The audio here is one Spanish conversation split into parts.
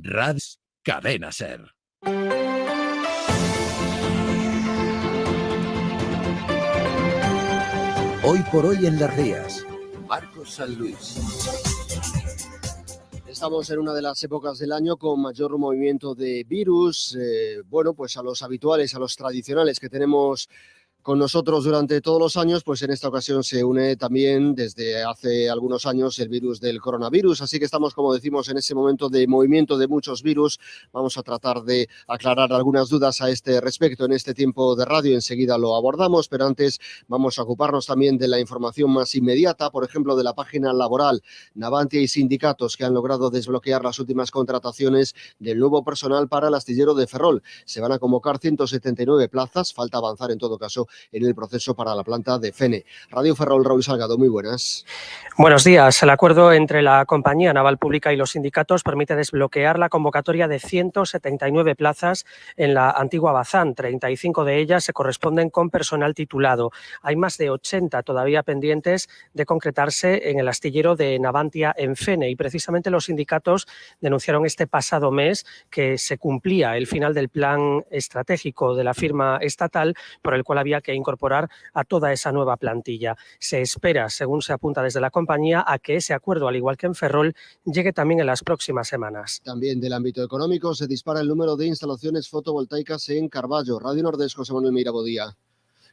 Rads Cadena Ser. Hoy por hoy en Las Rías, Marcos San Luis. Estamos en una de las épocas del año con mayor movimiento de virus. Bueno, pues a los habituales, a los tradicionales que tenemos con nosotros durante todos los años, pues en esta ocasión se une también desde hace algunos años el virus del coronavirus. Así que estamos, como decimos, en ese momento de movimiento de muchos virus. Vamos a tratar de aclarar algunas dudas a este respecto en este tiempo de radio. Enseguida lo abordamos, pero antes vamos a ocuparnos también de la información más inmediata, por ejemplo, de la página laboral. Navantia y sindicatos que han logrado desbloquear las últimas contrataciones del nuevo personal para el astillero de Ferrol. Se van a convocar 179 plazas. Falta avanzar en todo caso en el proceso para la planta de Fene. Radio Ferrol, Raúl Salgado, muy buenas. Buenos días. El acuerdo entre la Compañía Naval Pública y los sindicatos permite desbloquear la convocatoria de 179 plazas en la antigua Bazán. 35 de ellas se corresponden con personal titulado. Hay más de 80 todavía pendientes de concretarse en el astillero de Navantia en Fene, y precisamente los sindicatos denunciaron este pasado mes que se cumplía el final del plan estratégico de la firma estatal, por el cual había que incorporar a toda esa nueva plantilla. Se espera, según se apunta desde la compañía, a que ese acuerdo, al igual que en Ferrol, llegue también en las próximas semanas. También del ámbito económico se dispara el número de instalaciones fotovoltaicas en Carballo. Radio Nordés, José Manuel Meira, bo día.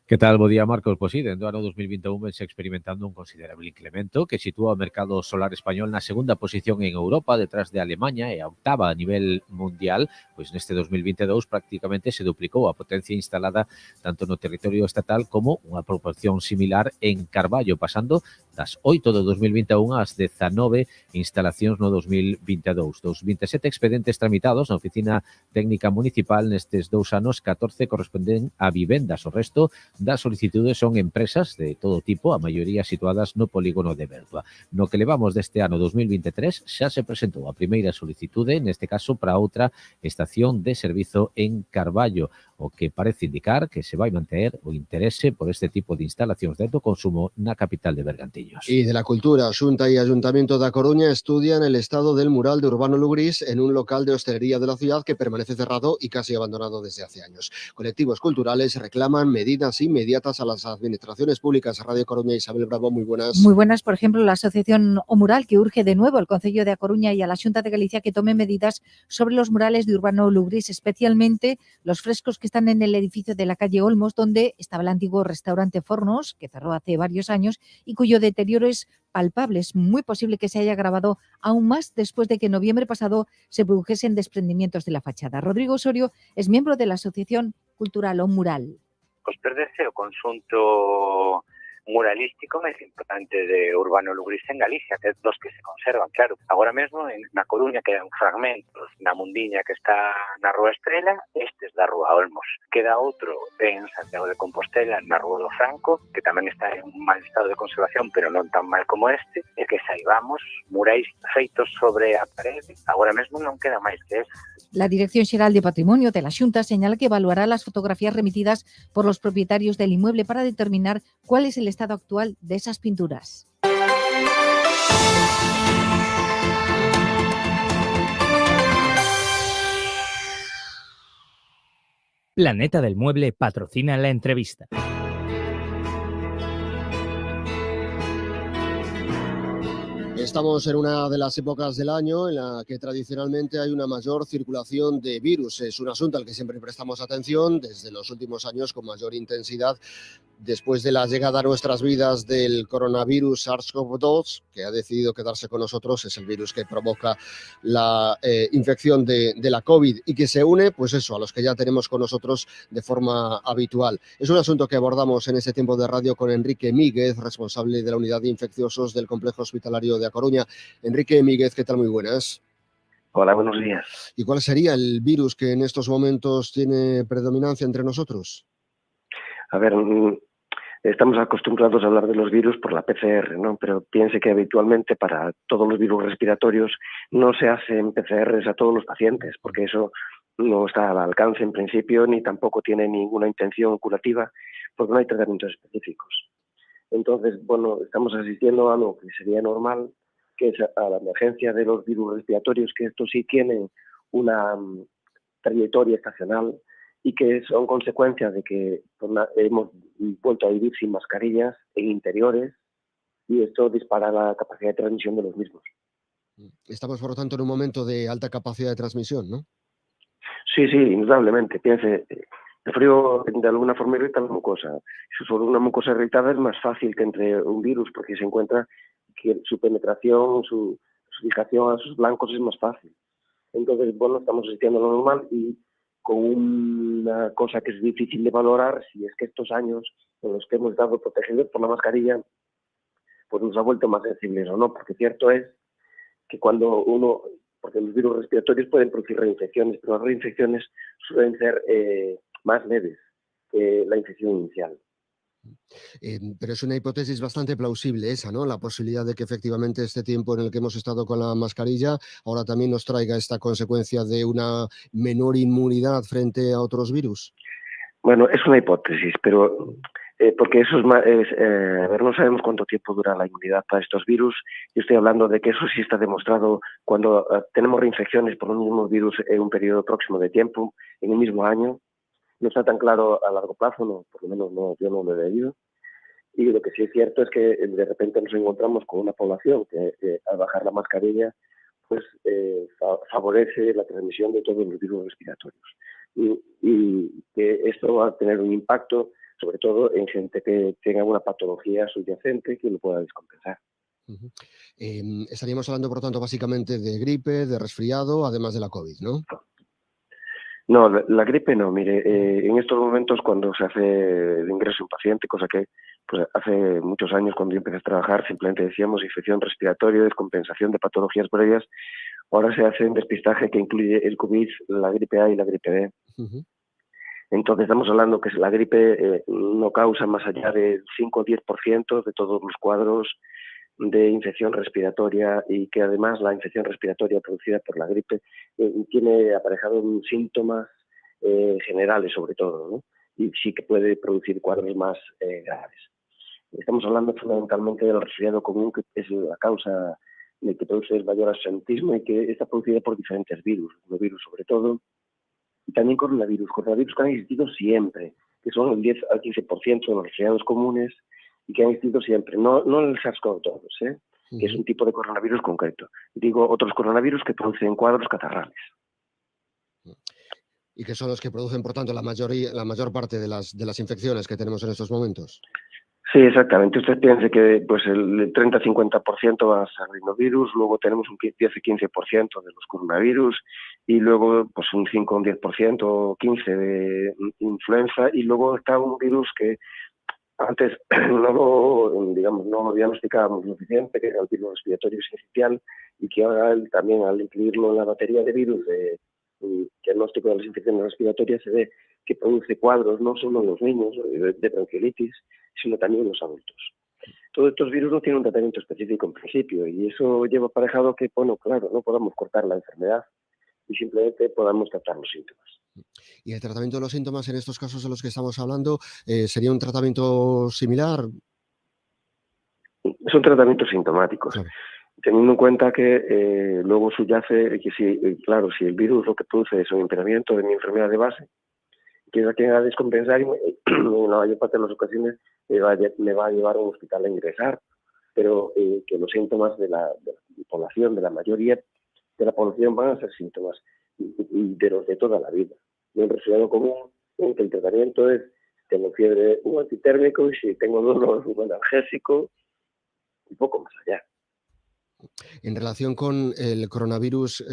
¿Qué tal? Bo día, Marcos. Pois sí, dende o ano 2021 se experimentando un considerable incremento que sitúa o mercado solar español na segunda posición en Europa, detrás de Alemanha, e a octava a nivel mundial. Pois neste 2022 prácticamente se duplicou a potencia instalada tanto no territorio estatal como unha proporción similar en Carballo, pasando das 8 do 2021 ás 19 instalacións no 2022. Dos 27 expedientes tramitados na Oficina Técnica Municipal nestes 2 anos, 14 corresponden a vivendas. O resto das solicitudes son empresas de todo tipo, a maioría situadas no polígono de Bertua. No que levamos deste ano 2023 xa se presentou a primeira solicitude, neste caso para outra estación de servizo en Carballo, o que parece indicar que se vai manter o interese por este tipo de instalacións de autoconsumo na capital de Bergantiños. Y de la cultura, Xunta y Ayuntamiento da Coruña estudian el estado del mural de Urbano Lugrís en un local de hostelería de la ciudad que permanece cerrado y casi abandonado desde hace años. Colectivos culturales reclaman medidas inmediatas a las administraciones públicas. Radio Coruña, Isabel Bravo, muy buenas. Muy buenas. Por ejemplo, la Asociación O Mural, que urge de nuevo al Concello de A Coruña y a la Xunta de Galicia que tome medidas sobre los murales de Urbano Lugrís, especialmente los frescos que están en el edificio de la calle Olmos, donde estaba el antiguo restaurante Fornos, que cerró hace varios años y cuyo deterioro es palpable. Es muy posible que se haya agravado aún más después de que en noviembre pasado se produjesen desprendimientos de la fachada. Rodrigo Osorio es miembro de la Asociación Cultural O Mural. Pois perdese o conxunto muralístico máis importante de Urbano Lugrís en Galicia, que é dos que se conservan, claro. Agora mesmo, na Coruña, quedan fragmentos na Mundiña que está na Rúa Estrela, estes da Rúa Olmos. Queda outro en Santiago de Compostela, na Rúa do Franco, que tamén está en un mal estado de conservación, pero non tan mal como este, e que saibamos murais feitos sobre a parede. Agora mesmo non queda máis que eso. La Dirección Xeral de Patrimonio de la Xunta señala que evaluará las fotografías remitidas por los propietarios del inmueble para determinar cuál es el estado actual de esas pinturas. Planeta del Mueble patrocina la entrevista. Estamos en una de las épocas del año en la que tradicionalmente hay una mayor circulación de virus. Es un asunto al que siempre prestamos atención desde los últimos años con mayor intensidad después de la llegada a nuestras vidas del coronavirus SARS-CoV-2, que ha decidido quedarse con nosotros. Es el virus que provoca la infección de la COVID y que se une, pues eso, a los que ya tenemos con nosotros de forma habitual. Es un asunto que abordamos en este tiempo de radio con Enrique Míguez, responsable de la unidad de infecciosos del Complejo Hospitalario de A Coruña. Enrique Míguez, ¿qué tal? Muy buenas. Hola, buenos días. ¿Y cuál sería el virus que en estos momentos tiene predominancia entre nosotros? A ver, estamos acostumbrados a hablar de los virus por la PCR, ¿no? Pero piense que habitualmente para todos los virus respiratorios no se hacen PCRs a todos los pacientes, porque eso no está al alcance en principio, ni tampoco tiene ninguna intención curativa, porque no hay tratamientos específicos. Entonces, bueno, estamos asistiendo a lo que sería normal, que es a la emergencia de los virus respiratorios, que estos sí tienen una trayectoria estacional y que son consecuencias de que hemos vuelto a vivir sin mascarillas en interiores y esto dispara la capacidad de transmisión de los mismos. Estamos, por lo tanto, en un momento de alta capacidad de transmisión, ¿no? Sí, sí, indudablemente. Piense, el frío de alguna forma irrita la mucosa. Si sobre una mucosa irritada es más fácil que entre un virus porque se encuentra que su penetración, su fijación a sus blancos es más fácil. Entonces, bueno, estamos asistiendo a lo normal y con una cosa que es difícil de valorar, si es que estos años en los que hemos estado protegidos por la mascarilla, pues nos ha vuelto más sensibles o no, porque cierto es que cuando porque los virus respiratorios pueden producir reinfecciones, pero las reinfecciones suelen ser más leves que la infección inicial. Pero es una hipótesis bastante plausible esa, ¿no? La posibilidad de que efectivamente este tiempo en el que hemos estado con la mascarilla ahora también nos traiga esta consecuencia de una menor inmunidad frente a otros virus. Bueno, es una hipótesis, pero porque eso a ver, no sabemos cuánto tiempo dura la inmunidad para estos virus. Yo estoy hablando de que eso sí está demostrado cuando tenemos reinfecciones por los mismos virus en un periodo próximo de tiempo, en el mismo año. No está tan claro a largo plazo, no, por lo menos no, yo no lo he leído. Y lo que sí es cierto es que de repente nos encontramos con una población que al bajar la mascarilla pues favorece la transmisión de todos los virus respiratorios. Y que esto va a tener un impacto sobre todo en gente que tenga una patología subyacente que lo pueda descompensar. Estaríamos hablando, por tanto, básicamente de gripe, de resfriado, además de la COVID, ¿no? No, la gripe no. Mire, en estos momentos cuando se hace el ingreso de un paciente, cosa que pues hace muchos años cuando yo empecé a trabajar simplemente decíamos infección respiratoria, descompensación de patologías previas, ahora se hace un despistaje que incluye el COVID, la gripe A y la gripe B. Entonces estamos hablando que la gripe no causa más allá del 5 o 10% de todos los cuadros de infección respiratoria y que además la infección respiratoria producida por la gripe tiene aparejado síntomas generales sobre todo, ¿no? Y sí que puede producir cuadros más graves. Estamos hablando fundamentalmente del resfriado común, que es la causa de que produce el mayor absentismo y que está producida por diferentes virus, los virus sobre todo, y también coronavirus que han existido siempre, que son el 10 al 15% de los resfriados comunes y que han existido siempre, no el SARS-CoV-2, que es un tipo de coronavirus concreto. Digo, otros coronavirus que producen cuadros catarrales. Y que son los que producen, por tanto, la mayor parte de las infecciones que tenemos en estos momentos. Sí, exactamente. Usted piense que pues el 30-50% va a ser rinovirus, luego tenemos un 10-15% de los coronavirus y luego pues un 5 o un 10% o 15% de influenza y luego está un virus que antes no lo diagnosticábamos lo suficiente, que era el virus respiratorio sincitial y que ahora también al incluirlo en la batería de virus de diagnóstico de las infecciones respiratorias se ve que produce cuadros no solo en los niños de bronquiolitis, sino también en los adultos. Todos estos virus no tienen un tratamiento específico en principio y eso lleva aparejado que, bueno, claro, no podamos cortar la enfermedad y simplemente podamos tratar los síntomas. ¿Y el tratamiento de los síntomas en estos casos de los que estamos hablando sería un tratamiento similar? Son tratamientos sintomáticos. Claro. Teniendo en cuenta que luego subyace que si el virus lo que produce es un empeoramiento de mi enfermedad de base, que es la que va a descompensar y en la mayor parte de las ocasiones me va a llevar a un hospital a ingresar, pero que los síntomas de la población, de la mayoría de la población van a ser síntomas y de los de toda la vida. Un resfriado común en que el tratamiento es, tengo fiebre, un antitérmico y si tengo dolor, un analgésico y poco más allá. En relación con el coronavirus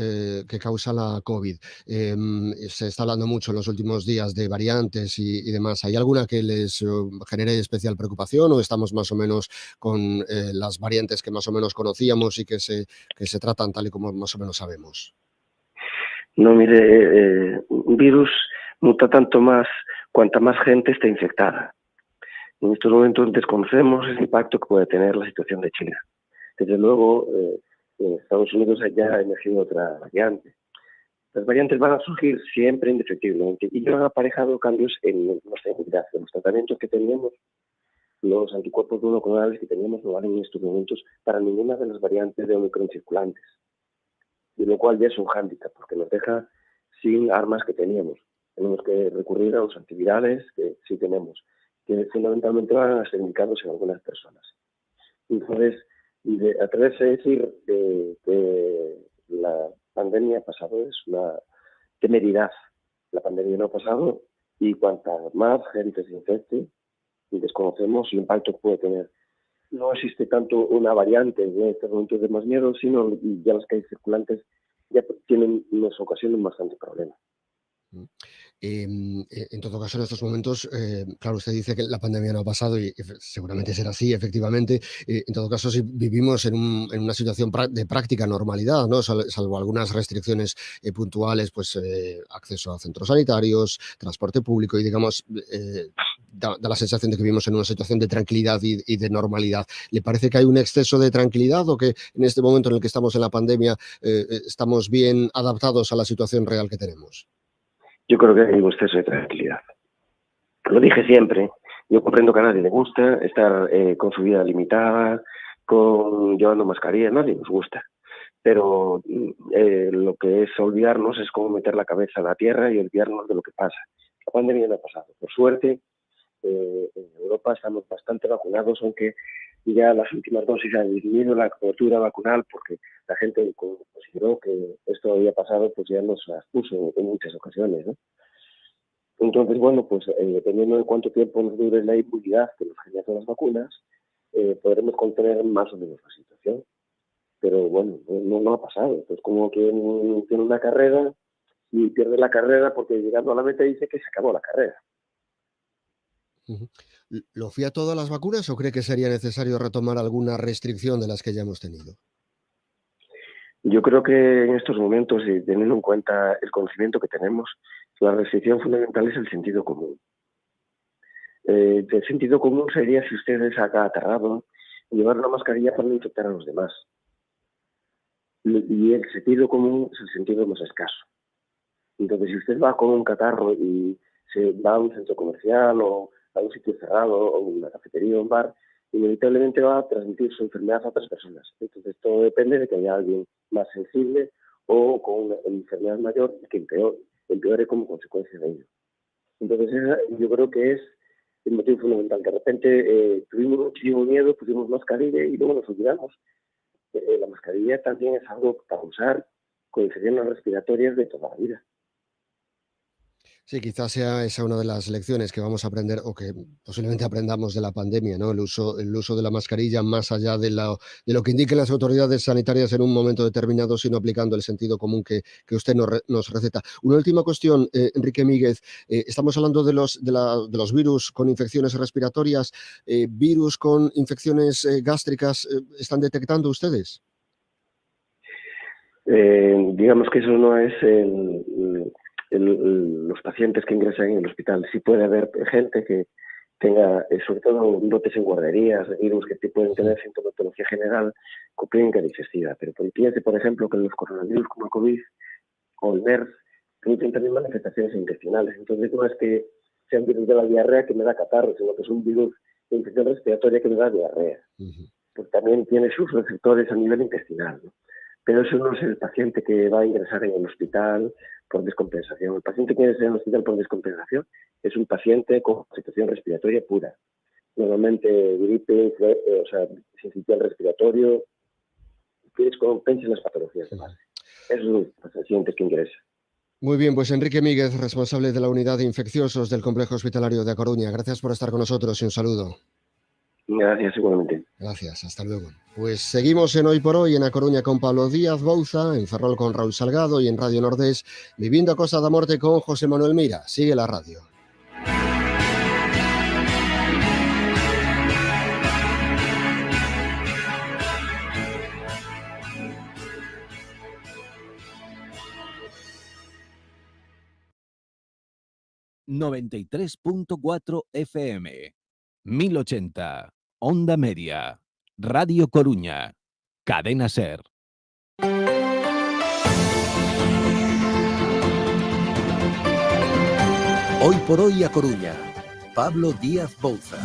que causa la COVID, se está hablando mucho en los últimos días de variantes y demás. ¿Hay alguna que les genere especial preocupación o estamos más o menos con las variantes que más o menos conocíamos y que se tratan tal y como más o menos sabemos? No, mire, un virus muta tanto más cuanta más gente esté infectada. En estos momentos desconocemos el impacto que puede tener la situación de China. Desde luego, en Estados Unidos ya ha emergido otra variante. Las variantes van a surgir siempre indefectiblemente y han aparejado cambios en nuestra inmunidad. Los tratamientos que teníamos, los anticuerpos monoclonales que teníamos no valen en estos momentos para ninguna de las variantes de Omicron circulantes. y lo cual ya es un hándicap, porque nos deja sin armas que teníamos. Tenemos que recurrir a los antivirales que sí tenemos, que fundamentalmente van a ser indicados en algunas personas. Entonces, atreverse a decir que la pandemia ha pasado es una temeridad. La pandemia no ha pasado y cuanta más gente se infecte y desconocemos el impacto que puede tener. No existe tanto una variante en estos momentos de más miedo, sino ya las que hay circulantes ya tienen en las ocasiones bastante problema. En todo caso, en estos momentos, claro, usted dice que la pandemia no ha pasado y seguramente será así, efectivamente. En todo caso, si vivimos en una situación de práctica normalidad, ¿no? Salvo algunas restricciones puntuales, pues acceso a centros sanitarios, transporte público y, digamos, da la sensación de que vivimos en una situación de tranquilidad y de normalidad. ¿Le parece que hay un exceso de tranquilidad o que en este momento en el que estamos en la pandemia estamos bien adaptados a la situación real que tenemos? Yo creo que hay un exceso de tranquilidad. Lo dije siempre, yo comprendo que a nadie le gusta estar con su vida limitada, llevando mascarilla, a nadie nos gusta. Pero lo que es olvidarnos es como meter la cabeza a la tierra y olvidarnos de lo que pasa. La pandemia no ha pasado. Por suerte, en Europa estamos bastante vacunados, aunque ya las últimas dosis han disminuido la cobertura vacunal porque la gente consideró que esto había pasado, pues ya nos las puso en muchas ocasiones, ¿no? Entonces, bueno, pues dependiendo de cuánto tiempo nos dure la inmunidad que nos generan las vacunas, podremos contener más o menos la situación. Pero bueno, no ha pasado. Entonces, como quien tiene una carrera y pierde la carrera porque llegando a la meta dice que se acabó la carrera. ¿Lo fía todo a las vacunas o cree que sería necesario retomar alguna restricción de las que ya hemos tenido? Yo creo que en estos momentos, y teniendo en cuenta el conocimiento que tenemos, la restricción fundamental es el sentido común. El sentido común sería si usted es aterrado llevar una mascarilla para no infectar a los demás. Y el sentido común es el sentido más escaso. Entonces, si usted va con un catarro y se va a un centro comercial o a un sitio cerrado o una cafetería o un bar, inevitablemente va a transmitir su enfermedad a otras personas. Entonces, todo depende de que haya alguien más sensible o con una enfermedad mayor que empeore como consecuencia de ello. Entonces, yo creo que es el motivo fundamental. De repente tuvimos muchísimo miedo, pusimos mascarilla y luego nos olvidamos. La mascarilla también es algo para usar con infecciones respiratorias de toda la vida. Sí, quizás sea esa una de las lecciones que vamos a aprender o que posiblemente aprendamos de la pandemia, ¿no? El uso de la mascarilla más allá de lo que indiquen las autoridades sanitarias en un momento determinado, sino aplicando el sentido común que usted nos receta. Una última cuestión, Enrique Míguez. Estamos hablando de los virus con infecciones respiratorias. ¿Virus con infecciones gástricas están detectando ustedes? Digamos que eso no es los pacientes que ingresan en el hospital. Sí puede haber gente que tenga, sobre todo, brotes en guarderías, virus que pueden tener sintomatología general con clínica digestiva. Pero piense, por ejemplo, que los coronavirus como el COVID o el MERS tienen también manifestaciones intestinales. Entonces, no es que sea un virus de la diarrea que me da catarro, sino que es un virus de infección respiratoria que me da diarrea. Pues también tiene sus receptores a nivel intestinal, ¿no? Pero eso no es el paciente que va a ingresar en el hospital por descompensación. El paciente que ingresa en el hospital por descompensación es un paciente con situación respiratoria pura. Normalmente gripe, sincitial respiratorio, que descompensen las patologías de base. Esos son los pacientes que ingresan. Muy bien, pues Enrique Míguez, responsable de la unidad de infecciosos del Complejo Hospitalario de A Coruña. Gracias por estar con nosotros y un saludo. Gracias, igualmente. Gracias, hasta luego. Pues seguimos en Hoy por Hoy en A Coruña con Pablo Díaz Bouza, en Ferrol con Raúl Salgado y en Radio Nordés Vivindo a Costa da Morte con José Manuel Mira. Sigue la radio. ...93.4 FM... 1080... Onda Media... Radio Coruña... Cadena SER... Hoy por Hoy a Coruña. Pablo Díaz Bouza.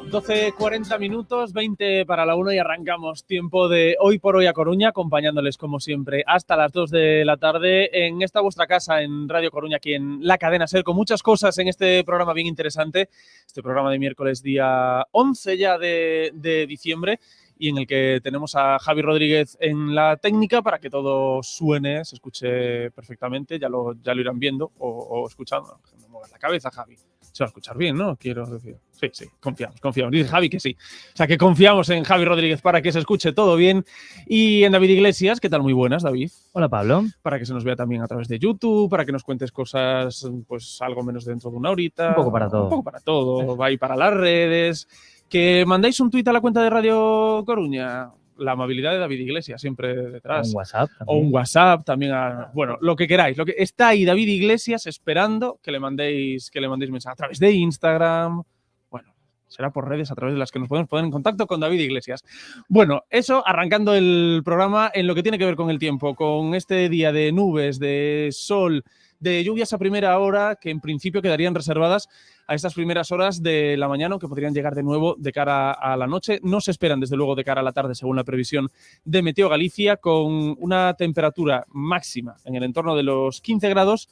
12:40 minutos, 20 para la 1 y arrancamos tiempo de Hoy por Hoy a Coruña, acompañándoles como siempre hasta las 2 de la tarde en esta vuestra casa en Radio Coruña, aquí en la cadena SER, con muchas cosas en este programa bien interesante, este programa de miércoles día 11 ya de diciembre, y en el que tenemos a Javi Rodríguez en la técnica para que todo suene, se escuche perfectamente, ya lo irán viendo o escuchando. No muevas la cabeza, Javi. Se va a escuchar bien, ¿no? Quiero decir. Sí, confiamos. Dice Javi que sí. O sea, que confiamos en Javi Rodríguez para que se escuche todo bien. Y en David Iglesias, ¿qué tal? Muy buenas, David. Hola, Pablo. Para que se nos vea también a través de YouTube, para que nos cuentes cosas, pues algo menos dentro de una horita. Un poco para todo. Un poco para todo. Va ahí para las redes. Que mandáis un tuit a la cuenta de Radio Coruña. La amabilidad de David Iglesias siempre detrás. O un WhatsApp también. O un WhatsApp también. Bueno, lo que queráis. Lo que está ahí David Iglesias esperando que le mandéis mensaje a través de Instagram. Bueno, será por redes a través de las que nos podemos poner en contacto con David Iglesias. Bueno, eso arrancando el programa en lo que tiene que ver con el tiempo, con este día de nubes, de sol, de lluvias a primera hora, que en principio quedarían reservadas a estas primeras horas de la mañana, aunque podrían llegar de nuevo de cara a la noche. No se esperan, desde luego, de cara a la tarde, según la previsión de Meteo Galicia, con una temperatura máxima en el entorno de los 15 grados.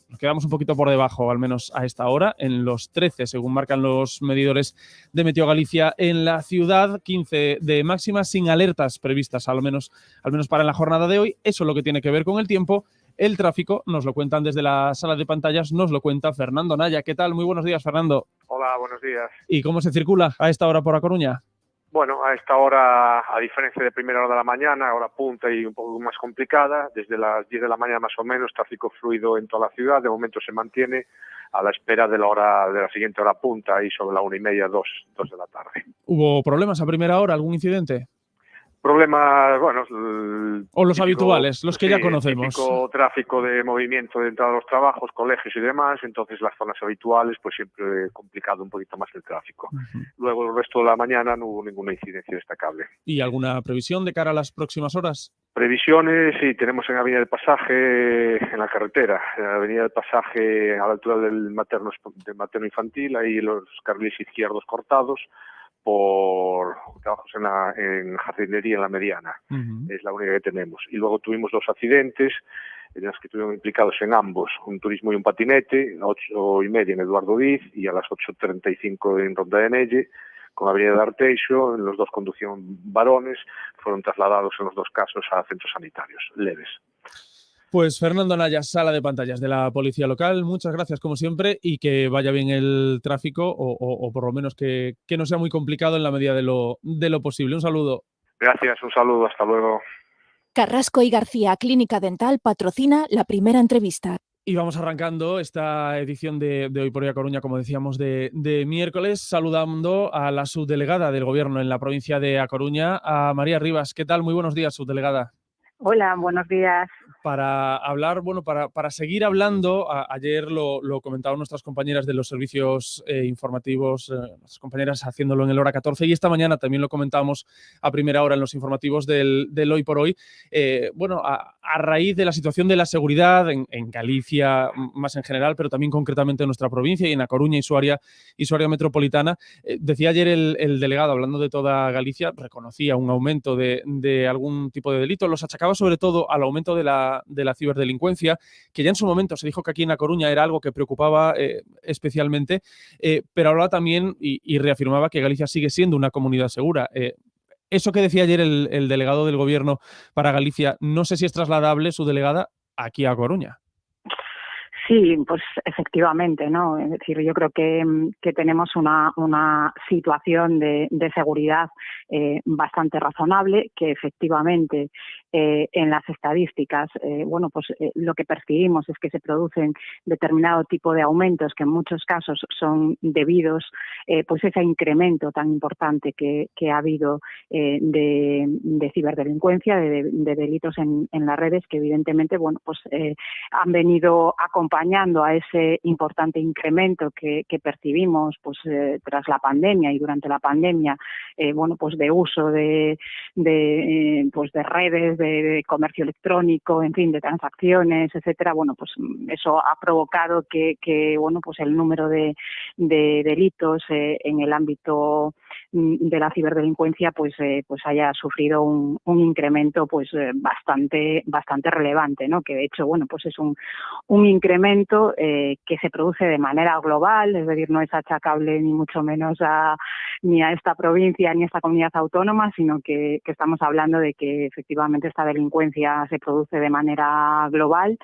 Nos quedamos un poquito por debajo, al menos a esta hora, en los 13, según marcan los medidores de Meteo Galicia en la ciudad, 15 de máxima, sin alertas previstas, al menos para la jornada de hoy. Eso es lo que tiene que ver con el tiempo. El tráfico nos lo cuentan desde la sala de pantallas, nos lo cuenta Fernando Naya. ¿Qué tal? Muy buenos días, Fernando. Hola, buenos días. ¿Y cómo se circula a esta hora por A Coruña? Bueno, a esta hora, a diferencia de primera hora de la mañana, hora punta y un poco más complicada, desde las 10 de la mañana más o menos, tráfico fluido en toda la ciudad. De momento se mantiene a la espera de la siguiente hora punta y sobre la 1:30, 2 de la tarde. ¿Hubo problemas a primera hora? ¿Algún incidente? Problemas, bueno... O los habituales, los que ya conocemos. El típico tráfico de movimiento de entrada a los trabajos, colegios y demás, entonces las zonas habituales, pues siempre complicado un poquito más el tráfico. Luego el resto de la mañana no hubo ninguna incidencia destacable. ¿Y alguna previsión de cara a las próximas horas? Previsiones, sí, tenemos en Avenida del Pasaje, en la carretera, en la Avenida del Pasaje a la altura del materno infantil, ahí los carriles izquierdos cortados, por trabajos en jardinería en la mediana. Es la única que tenemos. Y luego tuvimos 2 accidentes en los que estuvieron implicados en ambos, un turismo y un patinete, a 8:30 en Eduardo Diz y a las 8:35 en Ronda de Nelle, con Avenida de Arteixo. En los dos conducían varones, fueron trasladados en los dos casos a centros sanitarios leves. Pues Fernando Naya, sala de pantallas de la Policía Local, muchas gracias como siempre y que vaya bien el tráfico o por lo menos que no sea muy complicado en la medida de lo posible. Un saludo. Gracias, un saludo, hasta luego. Carrasco y García Clínica Dental patrocina la primera entrevista. Y vamos arrancando esta edición de Hoy por Hoy a Coruña, como decíamos, de miércoles, saludando a la subdelegada del Gobierno en la provincia de A Coruña, a María Rivas. ¿Qué tal? Muy buenos días, subdelegada. Hola, buenos días. Para hablar, para seguir hablando, ayer lo comentaban nuestras compañeras de los servicios informativos, nuestras compañeras haciéndolo en el hora 14, y esta mañana también lo comentábamos a primera hora en los informativos del Hoy por Hoy. A raíz de la situación de la seguridad en Galicia, más en general, pero también concretamente en nuestra provincia y en A Coruña y su área metropolitana, decía ayer el delegado, hablando de toda Galicia, reconocía un aumento de algún tipo de delito, los achacaba sobre todo al aumento de la ciberdelincuencia, que ya en su momento se dijo que aquí en A Coruña era algo que preocupaba especialmente, pero hablaba también y reafirmaba que Galicia sigue siendo una comunidad segura. Eso que decía ayer el delegado del Gobierno para Galicia, no sé si es trasladable, su delegada, aquí a Coruña. Sí, pues efectivamente, ¿no? Es decir, yo creo que tenemos una situación de seguridad bastante razonable, que efectivamente en las estadísticas, lo que percibimos es que se producen determinado tipo de aumentos que en muchos casos son debidos pues ese incremento tan importante que ha habido de ciberdelincuencia, de delitos en las redes, que evidentemente han venido acompañados acompañando a ese importante incremento que percibimos pues tras la pandemia y durante la pandemia, bueno, pues de uso de redes, de comercio electrónico, en fin, de transacciones, etcétera. Bueno, pues eso ha provocado que bueno, pues el número de delitos en el ámbito de la ciberdelincuencia pues haya sufrido un incremento pues bastante relevante, ¿no? Que de hecho, bueno, pues es un incremento que se produce de manera global, es decir, no es achacable ni mucho menos ni a esta provincia ni a esta comunidad autónoma, sino que estamos hablando de que efectivamente esta delincuencia se produce de manera global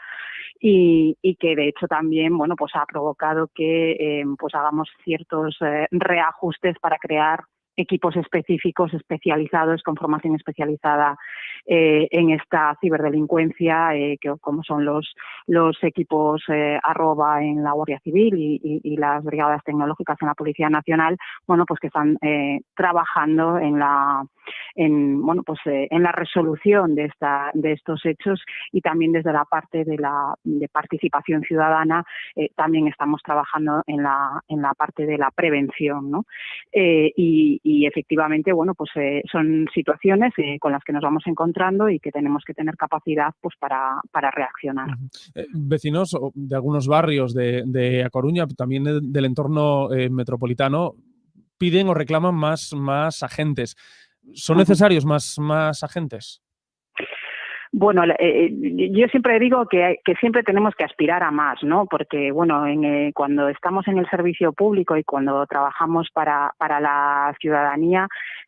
y que de hecho también, bueno, pues ha provocado que pues hagamos ciertos reajustes para crear equipos específicos, especializados, con formación especializada en esta ciberdelincuencia, que como son los equipos arroba en la Guardia Civil y las brigadas tecnológicas en la Policía Nacional, bueno, pues que están trabajando en la resolución de estos hechos, y también desde la parte de participación ciudadana también estamos trabajando en la parte de la prevención, ¿no? Y efectivamente, bueno, pues son situaciones con las que nos vamos encontrando y que tenemos que tener capacidad pues para reaccionar. Vecinos de algunos barrios de A Coruña, también del entorno metropolitano, piden o reclaman más agentes. ¿Son necesarios más agentes? Bueno, yo siempre digo que siempre tenemos que aspirar a más, ¿no? Porque, bueno, cuando estamos en el servicio público y cuando trabajamos para la ciudadanía,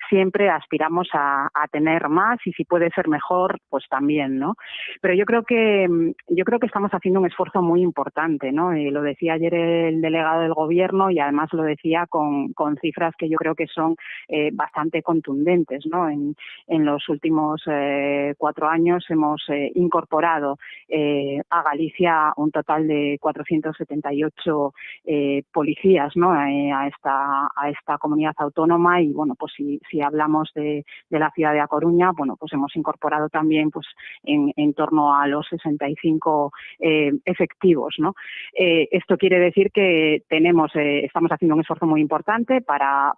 siempre aspiramos a tener más, y si puede ser mejor, pues también, ¿no? Pero yo creo que estamos haciendo un esfuerzo muy importante, ¿no? Lo decía ayer el delegado del Gobierno, y además lo decía con cifras que yo creo que son bastante contundentes, ¿no? En los últimos 4 años hemos incorporado a Galicia un total de 478 policías, ¿no? a esta comunidad autónoma, y bueno, pues si hablamos de la ciudad de A Coruña, bueno, pues hemos incorporado también pues en torno a los 65 efectivos, ¿no? Esto quiere decir que estamos haciendo un esfuerzo muy importante para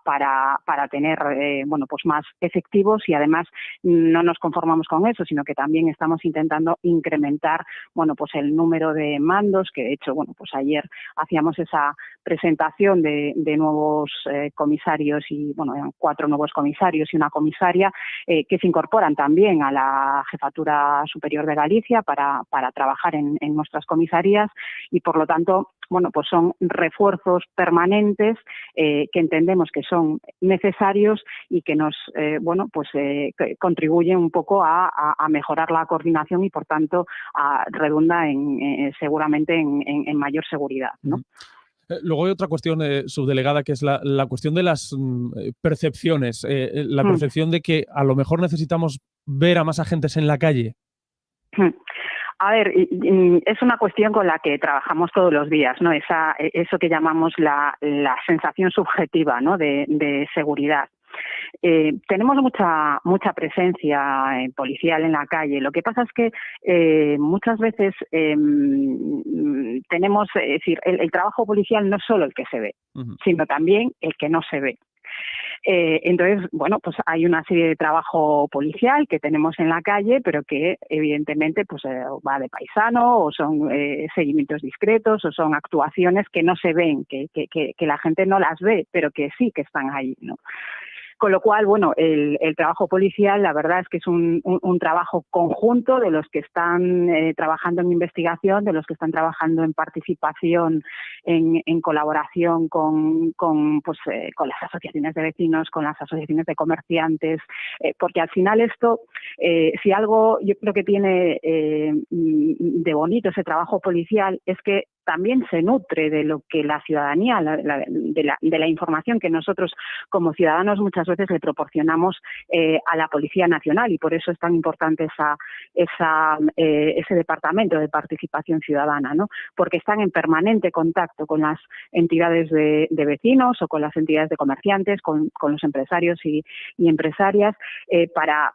tener bueno, pues más efectivos, y además no nos conformamos con eso, sino que también estamos intentando incrementar, bueno, pues el número de mandos, que de hecho, bueno, pues ayer hacíamos esa presentación de nuevos comisarios, y bueno, eran 4 nuevos comisarios y una comisaria que se incorporan también a la Jefatura Superior de Galicia para trabajar en nuestras comisarías, y por lo tanto, bueno, pues son refuerzos permanentes que entendemos que son necesarios y que nos, bueno, pues contribuyen un poco a mejorar la coordinación, y por tanto redunda seguramente en mayor seguridad, ¿no? Luego hay otra cuestión, subdelegada, que es la cuestión de las percepciones, la percepción de que a lo mejor necesitamos ver a más agentes en la calle. A ver, es una cuestión con la que trabajamos todos los días, ¿no? Eso que llamamos la sensación subjetiva, ¿no? de seguridad. Tenemos mucha presencia policial en la calle. Lo que pasa es que muchas veces tenemos, es decir, el trabajo policial no es solo el que se ve, sino también el que no se ve. Entonces, bueno, pues hay una serie de trabajo policial que tenemos en la calle, pero que evidentemente pues va de paisano, o son seguimientos discretos, o son actuaciones que no se ven, que la gente no las ve, pero que sí que están ahí, ¿no? Con lo cual, bueno, el trabajo policial, la verdad es que es un trabajo conjunto de los que están trabajando en investigación, de los que están trabajando en participación, en colaboración con las asociaciones de vecinos, con las asociaciones de comerciantes, porque al final esto, si algo yo creo que tiene de bonito ese trabajo policial, es que también se nutre de lo que la ciudadanía, de la información que nosotros como ciudadanos muchas veces le proporcionamos a la Policía Nacional, y por eso es tan importante ese departamento de participación ciudadana, ¿no? Porque están en permanente contacto con las entidades de vecinos o con las entidades de comerciantes, con los empresarios y empresarias, para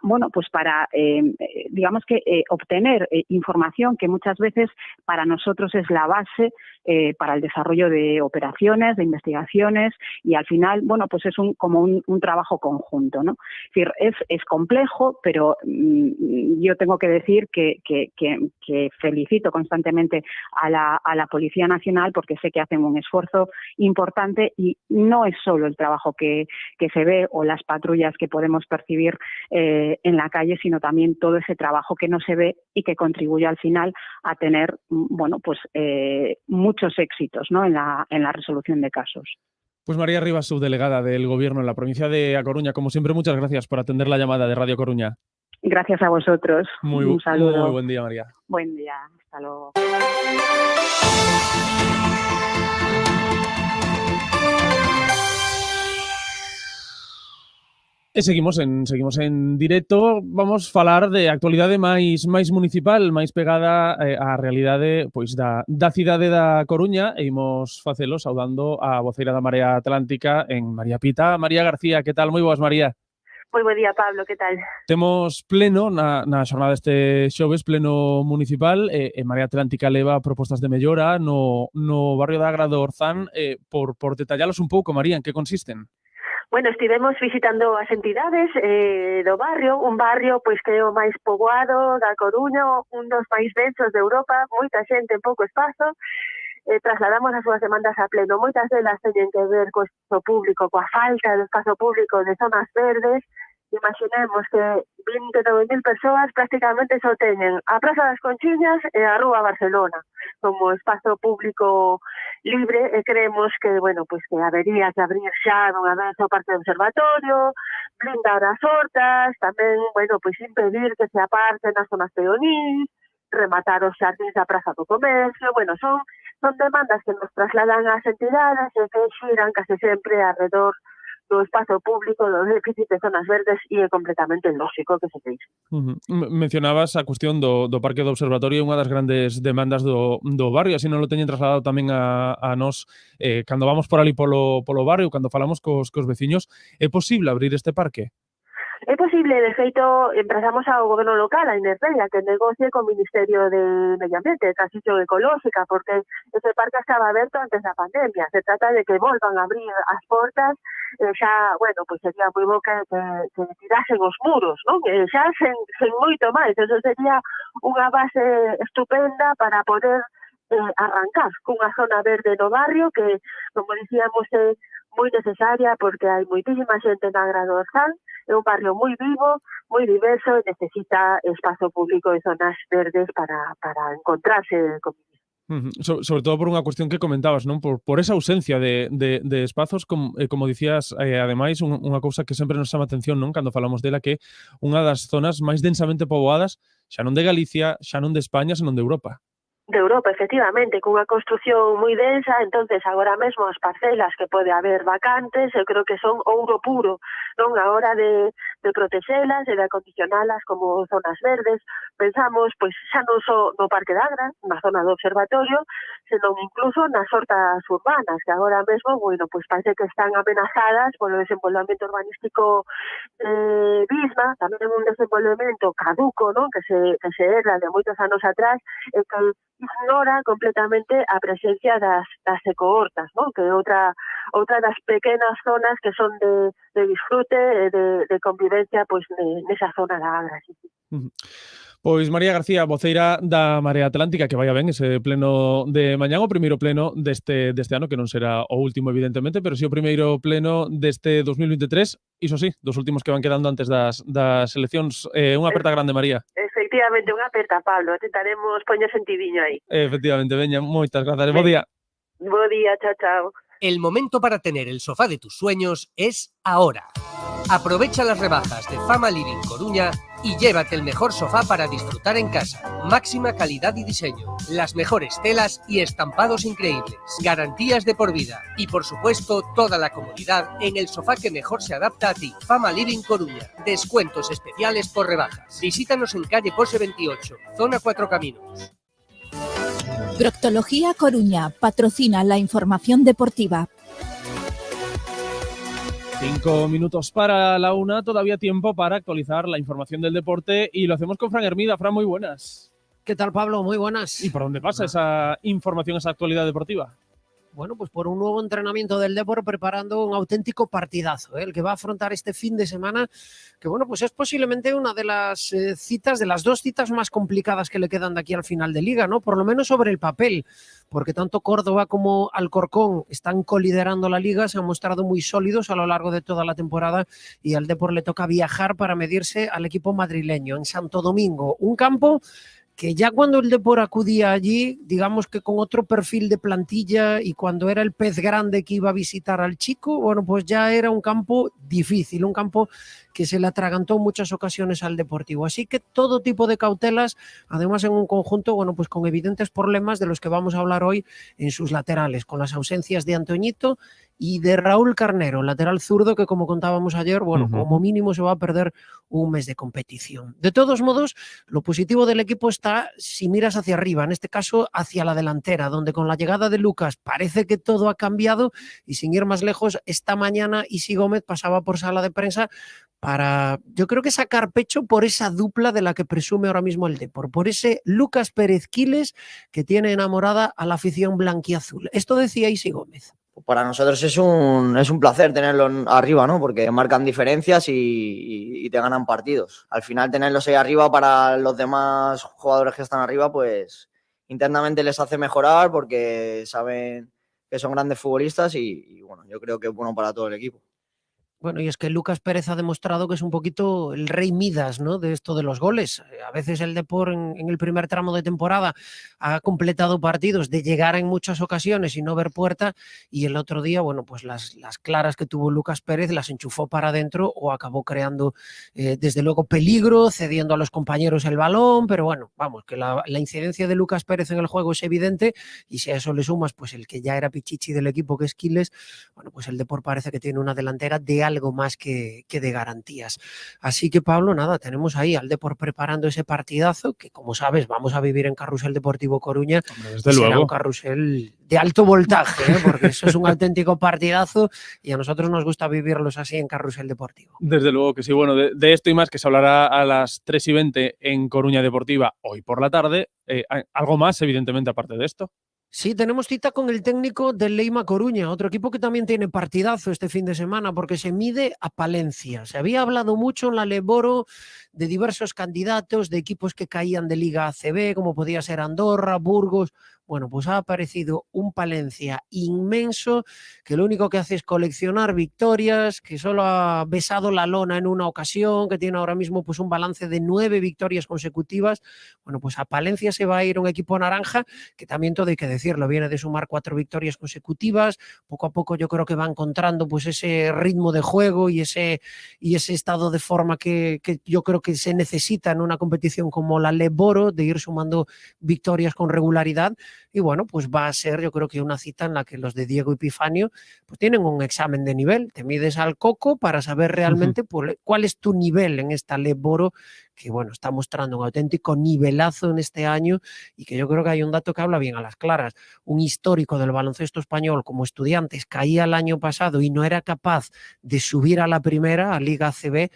digamos que obtener información que muchas veces para nosotros es la base para el desarrollo de operaciones, de investigaciones, y al final, bueno, pues es como un trabajo conjunto, ¿no? Es decir, es complejo, pero yo tengo que decir que felicito constantemente a la Policía Nacional, porque sé que hacen un esfuerzo importante, y no es solo el trabajo que se ve o las patrullas que podemos percibir en la calle, sino también todo ese trabajo que no se ve y que contribuye al final a tener, bueno, pues muchos éxitos, ¿no? en la resolución de casos. Pues María Rivas, subdelegada del Gobierno en la provincia de A Coruña, como siempre, muchas gracias por atender la llamada de Radio Coruña. Gracias a vosotros. Un saludo. Muy buen día, María. Buen día. Hasta luego. Seguimos en directo. Vamos falar de actualidade máis municipal, máis pegada á realidade pois da cidade da Coruña, e imos facelo saudando a voceira da Marea Atlántica en María Pita. María García, que tal? Moi boas, María. Moi bo día, Pablo, que tal? Temos pleno na xornada este xoves, pleno municipal, e Marea Atlántica leva propostas de mellora no barrio da Agra do Orzán. Por detallalos un pouco, María, en que consisten? Bueno, estivemos visitando as entidades do barrio, un barrio pois que é o máis poboado da Coruña, un dos máis densos de Europa, moita xente en pouco espazo. Trasladamos as súas demandas a pleno. Moitas delas teñen que ver co espazo público, coa falta de espazo público de zonas verdes. Imaginemos que 29.000 persoas prácticamente só teñen a Praza das Conchiñas e a Rúa Barcelona como espazo público libre, e creemos que, bueno, pues que habería que abrir xa dunha vez o Parque do Observatorio, blindar as hortas, tamén, bueno, pues impedir que se aparten as zonas peonís, rematar os xardíns da Praza do Comercio. Bueno, son demandas que nos trasladan ás entidades e que xiran case sempre alrededor do espazo público, do déficit de zonas verdes, e é completamente lógico que se feixe. Mencionabas a cuestión do Parque do Observatorio, unha das grandes demandas do barrio, así non lo teñen trasladado tamén a nós cando vamos por ali polo barrio, cando falamos cos veciños. É posible abrir este parque? É posible, de feito, emprazamos ao goberno local, a Inerveia, que negocie co Ministerio de Medio Ambiente e Transición Ecolóxica, porque ese parque estaba aberto antes da pandemia. Se trata de que volvan a abrir as portas, xa, bueno, pues sería moi bo que tirasen os muros, non? Xa sen moito máis. Eso sería unha base estupenda para poder arrancar cunha zona verde no barrio que, como dicíamos, é moi necesaria porque hai moitísima xente na Agra do Orzán. É un barrio moi vivo, moi diverso, e necesita espazo público e zonas verdes para encontrarse con Sobre todo por unha cuestión que comentabas, non? Por esa ausencia de espazos, como dicías, ademais, unha cousa que sempre nos chama atención, non? Cando falamos dela, que unha das zonas máis densamente poboadas, xa non de Galicia, xa non de España, senón de Europa. De Europa, efectivamente, cunha construción moi densa. Entonces agora mesmo as parcelas que pode haber vacantes, eu creo que son ouro puro, non? A hora de protexelas e de acondicionalas como zonas verdes. Pensamos, pois, xa non só no Parque da Agra, na zona do Observatorio, senón incluso nas hortas urbanas, que agora mesmo, bueno, pois parece que están amenazadas polo desenvolvemento urbanístico Bisma, tamén un desenvolvemento caduco, non? Que se herda de moitos anos atrás, e que ignora completamente a presencia das ecohortas, non? Que é outra das pequenas zonas que son de disfrute e de convivencia, pois, nesa zona da Agra. Pois María García, voceira da Marea Atlántica, que vaya ben ese pleno de mañán, o primeiro pleno deste ano, que non será o último, evidentemente, pero si o primeiro pleno deste 2023, iso sí, dos últimos que van quedando antes das eleccións. Unha aperta grande, María. Efectivamente, unha aperta, Pablo. Tentaremos poñer sentidiño aí. Efectivamente, veña, moitas grazas. Bo día. Bo día, chao, chao. El momento para tener el sofá de tus sueños es ahora. Aprovecha las rebajas de Fama Living Coruña y llévate el mejor sofá para disfrutar en casa. Máxima calidad y diseño, las mejores telas y estampados increíbles, garantías de por vida y por supuesto toda la comodidad en el sofá que mejor se adapta a ti. Fama Living Coruña, descuentos especiales por rebajas. Visítanos en calle Pose 28, zona 4 Caminos. Proctología Coruña patrocina la información deportiva. 5 minutos para la 1, todavía tiempo para actualizar la información del deporte y lo hacemos con Fran Hermida. Fran, muy buenas. ¿Qué tal, Pablo? Muy buenas. ¿Y por dónde pasa esa información, esa actualidad deportiva? Bueno, pues por un nuevo entrenamiento del Depor preparando un auténtico partidazo, el que va a afrontar este fin de semana, que bueno, pues es posiblemente una de las citas, de las 2 citas más complicadas que le quedan de aquí al final de Liga, ¿no? Por lo menos sobre el papel, porque tanto Córdoba como Alcorcón están coliderando la Liga, se han mostrado muy sólidos a lo largo de toda la temporada y al Depor le toca viajar para medirse al equipo madrileño en Santo Domingo, un campo que ya cuando el Depor acudía allí, digamos que con otro perfil de plantilla y cuando era el pez grande que iba a visitar al chico, bueno, pues ya era un campo difícil, un campo que se le atragantó en muchas ocasiones al Deportivo. Así que todo tipo de cautelas, además en un conjunto, bueno, pues con evidentes problemas de los que vamos a hablar hoy en sus laterales, con las ausencias de Antoñito y de Raúl Carnero, lateral zurdo que, como contábamos ayer, bueno, como mínimo se va a perder un mes de competición. De todos modos, lo positivo del equipo está si miras hacia arriba, en este caso hacia la delantera, donde con la llegada de Lucas parece que todo ha cambiado y sin ir más lejos, esta mañana Isi Gómez pasaba por sala de prensa para, yo creo que sacar pecho por esa dupla de la que presume ahora mismo el Depor, por ese Lucas Pérez Quiles que tiene enamorada a la afición blanquiazul. Esto decía Isi Gómez. Para nosotros es un placer tenerlos arriba, ¿no? Porque marcan diferencias y te ganan partidos. Al final tenerlos ahí arriba para los demás jugadores que están arriba, pues internamente les hace mejorar porque saben que son grandes futbolistas y bueno, yo creo que es bueno para todo el equipo. Bueno, y es que Lucas Pérez ha demostrado que es un poquito el rey Midas, ¿no?, de esto de los goles. A veces el Depor en el primer tramo de temporada ha completado partidos de llegar en muchas ocasiones y no ver puerta, y el otro día, bueno, pues las claras que tuvo Lucas Pérez las enchufó para adentro o acabó creando desde luego peligro, cediendo a los compañeros el balón, pero bueno, vamos, que la incidencia de Lucas Pérez en el juego es evidente y si a eso le sumas pues el que ya era pichichi del equipo, que es Quiles, bueno, pues el Depor parece que tiene una delantera de algo más que de garantías. Así que, Pablo, nada, tenemos ahí al Depor preparando ese partidazo que, como sabes, vamos a vivir en Carrusel Deportivo Coruña. Desde luego. Será un carrusel de alto voltaje, porque eso es un auténtico partidazo y a nosotros nos gusta vivirlos así en Carrusel Deportivo. Desde luego que sí. Bueno, de esto y más que se hablará a las 3:20 en Coruña Deportiva hoy por la tarde. Algo más, evidentemente, aparte de esto. Sí, tenemos cita con el técnico del Leima Coruña, otro equipo que también tiene partidazo este fin de semana porque se mide a Palencia. Se había hablado mucho en la Leboro de diversos candidatos, de equipos que caían de Liga ACB, como podía ser Andorra, Burgos. Bueno, pues ha aparecido un Palencia inmenso que lo único que hace es coleccionar victorias, que solo ha besado la lona en una ocasión, que tiene ahora mismo pues un balance de 9 victorias consecutivas. Bueno, pues a Palencia se va a ir un equipo naranja que también, todo hay que decirlo, viene de sumar 4 victorias consecutivas. Poco a poco yo creo que va encontrando pues ese ritmo de juego y ese estado de forma que yo creo que se necesita en una competición como la Leboro, de ir sumando victorias con regularidad. Y bueno, pues va a ser, yo creo que una cita en la que los de Diego Epifanio pues tienen un examen de nivel. Te mides al coco para saber realmente cuál es tu nivel en esta Leboro, que bueno, está mostrando un auténtico nivelazo en este año y que yo creo que hay un dato que habla bien a las claras. Un histórico del baloncesto español como Estudiantes caía el año pasado y no era capaz de subir a la primera, a Liga ACB,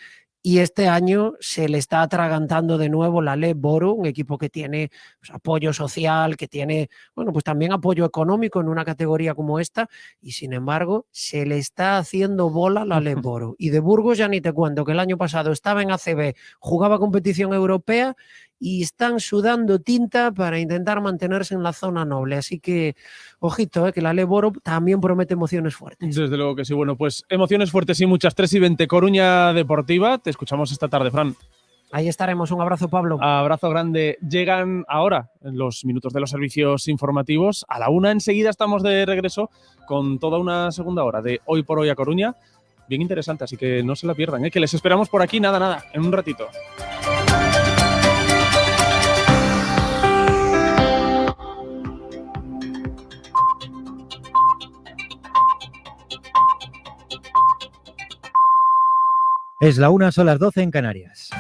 y este año se le está atragantando de nuevo la Leboro, un equipo que tiene pues, apoyo social, que tiene, bueno, pues también apoyo económico en una categoría como esta, y sin embargo se le está haciendo bola la Leboro. Y de Burgos ya ni te cuento, que el año pasado estaba en ACB, jugaba competición europea y están sudando tinta para intentar mantenerse en la zona noble. Así que, ojito, que la Leboro también promete emociones fuertes. Desde luego que sí. Bueno, pues emociones fuertes y muchas. 3:20 Coruña Deportiva. Te escuchamos esta tarde, Fran. Ahí estaremos. Un abrazo, Pablo. Abrazo grande. Llegan ahora los minutos de los servicios informativos. A la 1 enseguida estamos de regreso con toda una segunda hora de Hoy por Hoy a Coruña. Bien interesante, así que no se la pierdan, que les esperamos por aquí, nada, en un ratito. Es la 1, son las 12 en Canarias.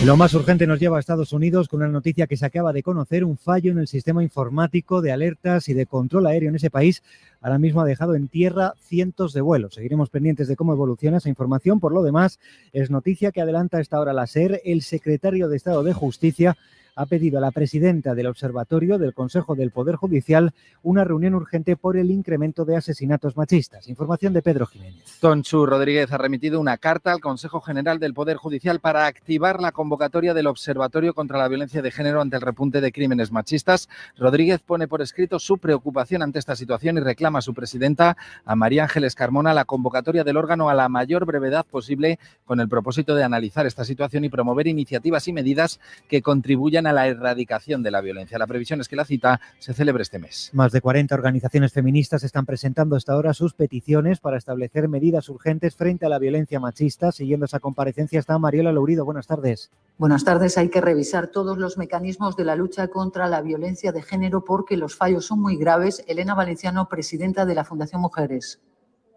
Lo más urgente nos lleva a Estados Unidos con una noticia que se acaba de conocer. Un fallo en el sistema informático de alertas y de control aéreo en ese país ahora mismo ha dejado en tierra cientos de vuelos. Seguiremos pendientes de cómo evoluciona esa información. Por lo demás, es noticia que adelanta a esta hora la SER. El secretario de Estado de Justicia ha pedido a la presidenta del Observatorio del Consejo del Poder Judicial una reunión urgente por el incremento de asesinatos machistas. Información de Pedro Jiménez. Tonxu Rodríguez ha remitido una carta al Consejo General del Poder Judicial para activar la convocatoria del Observatorio contra la Violencia de Género ante el repunte de crímenes machistas. Rodríguez pone por escrito su preocupación ante esta situación y reclama a su presidenta, a María Ángeles Carmona, la convocatoria del órgano a la mayor brevedad posible con el propósito de analizar esta situación y promover iniciativas y medidas que contribuyan a la erradicación de la violencia. La previsión es que la cita se celebre este mes. Más de 40 organizaciones feministas están presentando hasta ahora sus peticiones para establecer medidas urgentes frente a la violencia machista. Siguiendo esa comparecencia está Mariola Lourido. Buenas tardes. Buenas tardes. Hay que revisar todos los mecanismos de la lucha contra la violencia de género porque los fallos son muy graves. Elena Valenciano, presidenta de la Fundación Mujeres.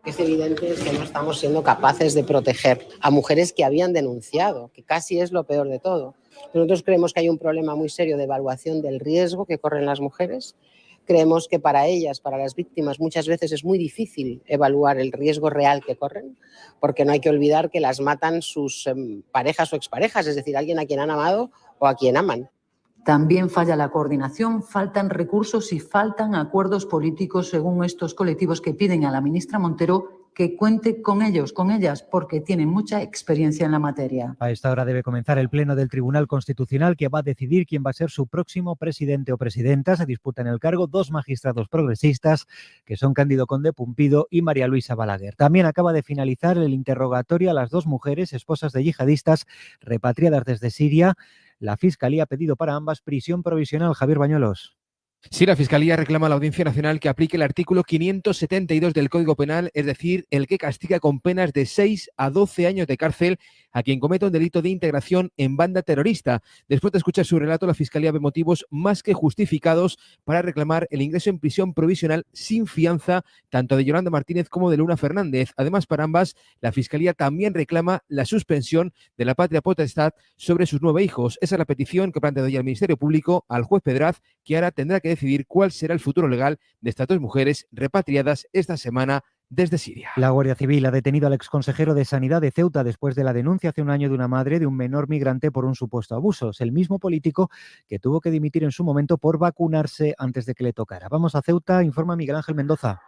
Es evidente que no estamos siendo capaces de proteger a mujeres que habían denunciado, que casi es lo peor de todo. Nosotros creemos que hay un problema muy serio de evaluación del riesgo que corren las mujeres. Creemos que para ellas, para las víctimas, muchas veces es muy difícil evaluar el riesgo real que corren, porque no hay que olvidar que las matan sus parejas o exparejas, es decir, alguien a quien han amado o a quien aman. También falla la coordinación, faltan recursos y faltan acuerdos políticos según estos colectivos que piden a la ministra Montero que cuente con ellos, con ellas, porque tienen mucha experiencia en la materia. A esta hora debe comenzar el pleno del Tribunal Constitucional que va a decidir quién va a ser su próximo presidente o presidenta. Se disputan el cargo dos magistrados progresistas que son Cándido Conde Pumpido y María Luisa Balaguer. También acaba de finalizar el interrogatorio a las dos mujeres, esposas de yihadistas repatriadas desde Siria. La Fiscalía ha pedido para ambas prisión provisional. Javier Bañuelos. Sí, la Fiscalía reclama a la Audiencia Nacional que aplique el artículo 572 del Código Penal, es decir, el que castiga con penas de 6 a 12 años de cárcel a quien cometa un delito de integración en banda terrorista. Después de escuchar su relato, la Fiscalía ve motivos más que justificados para reclamar el ingreso en prisión provisional sin fianza tanto de Yolanda Martínez como de Luna Fernández. Además, para ambas, la Fiscalía también reclama la suspensión de la patria potestad sobre sus 9 hijos. Esa es la petición que ha planteado ya el Ministerio Público al juez Pedraz, que ahora tendrá que decidir cuál será el futuro legal de estas dos mujeres repatriadas esta semana desde Siria. La Guardia Civil ha detenido al exconsejero de Sanidad de Ceuta después de la denuncia hace un año de una madre de un menor migrante por un supuesto abuso. Es el mismo político que tuvo que dimitir en su momento por vacunarse antes de que le tocara. Vamos a Ceuta, informa Miguel Ángel Mendoza.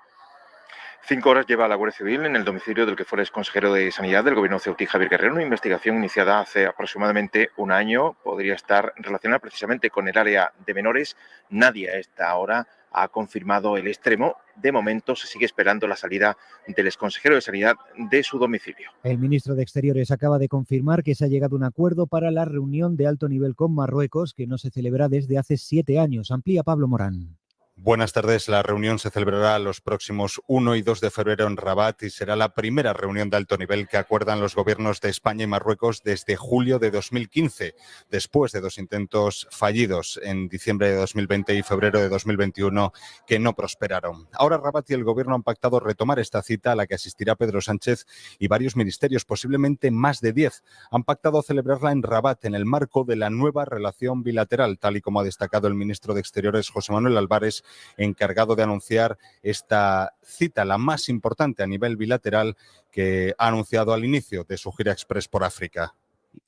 5 horas lleva la Guardia Civil en el domicilio del que fuera exconsejero de Sanidad del gobierno ceutí, Javier Guerrero, una investigación iniciada hace aproximadamente un año. Podría estar relacionada precisamente con el área de menores. Nadie a esta hora ha confirmado el extremo. De momento se sigue esperando la salida del exconsejero de Sanidad de su domicilio. El ministro de Exteriores acaba de confirmar que se ha llegado a un acuerdo para la reunión de alto nivel con Marruecos, que no se celebra desde hace 7 años. Amplía Pablo Morán. Buenas tardes. La reunión se celebrará los próximos 1 y 2 de febrero en Rabat y será la primera reunión de alto nivel que acuerdan los gobiernos de España y Marruecos desde julio de 2015, después de 2 intentos fallidos en diciembre de 2020 y febrero de 2021 que no prosperaron. Ahora Rabat y el gobierno han pactado retomar esta cita a la que asistirá Pedro Sánchez y varios ministerios, posiblemente más de 10. Han pactado celebrarla en Rabat en el marco de la nueva relación bilateral, tal y como ha destacado el ministro de Exteriores José Manuel Álvarez, encargado de anunciar esta cita, la más importante a nivel bilateral que ha anunciado al inicio de su gira express por África.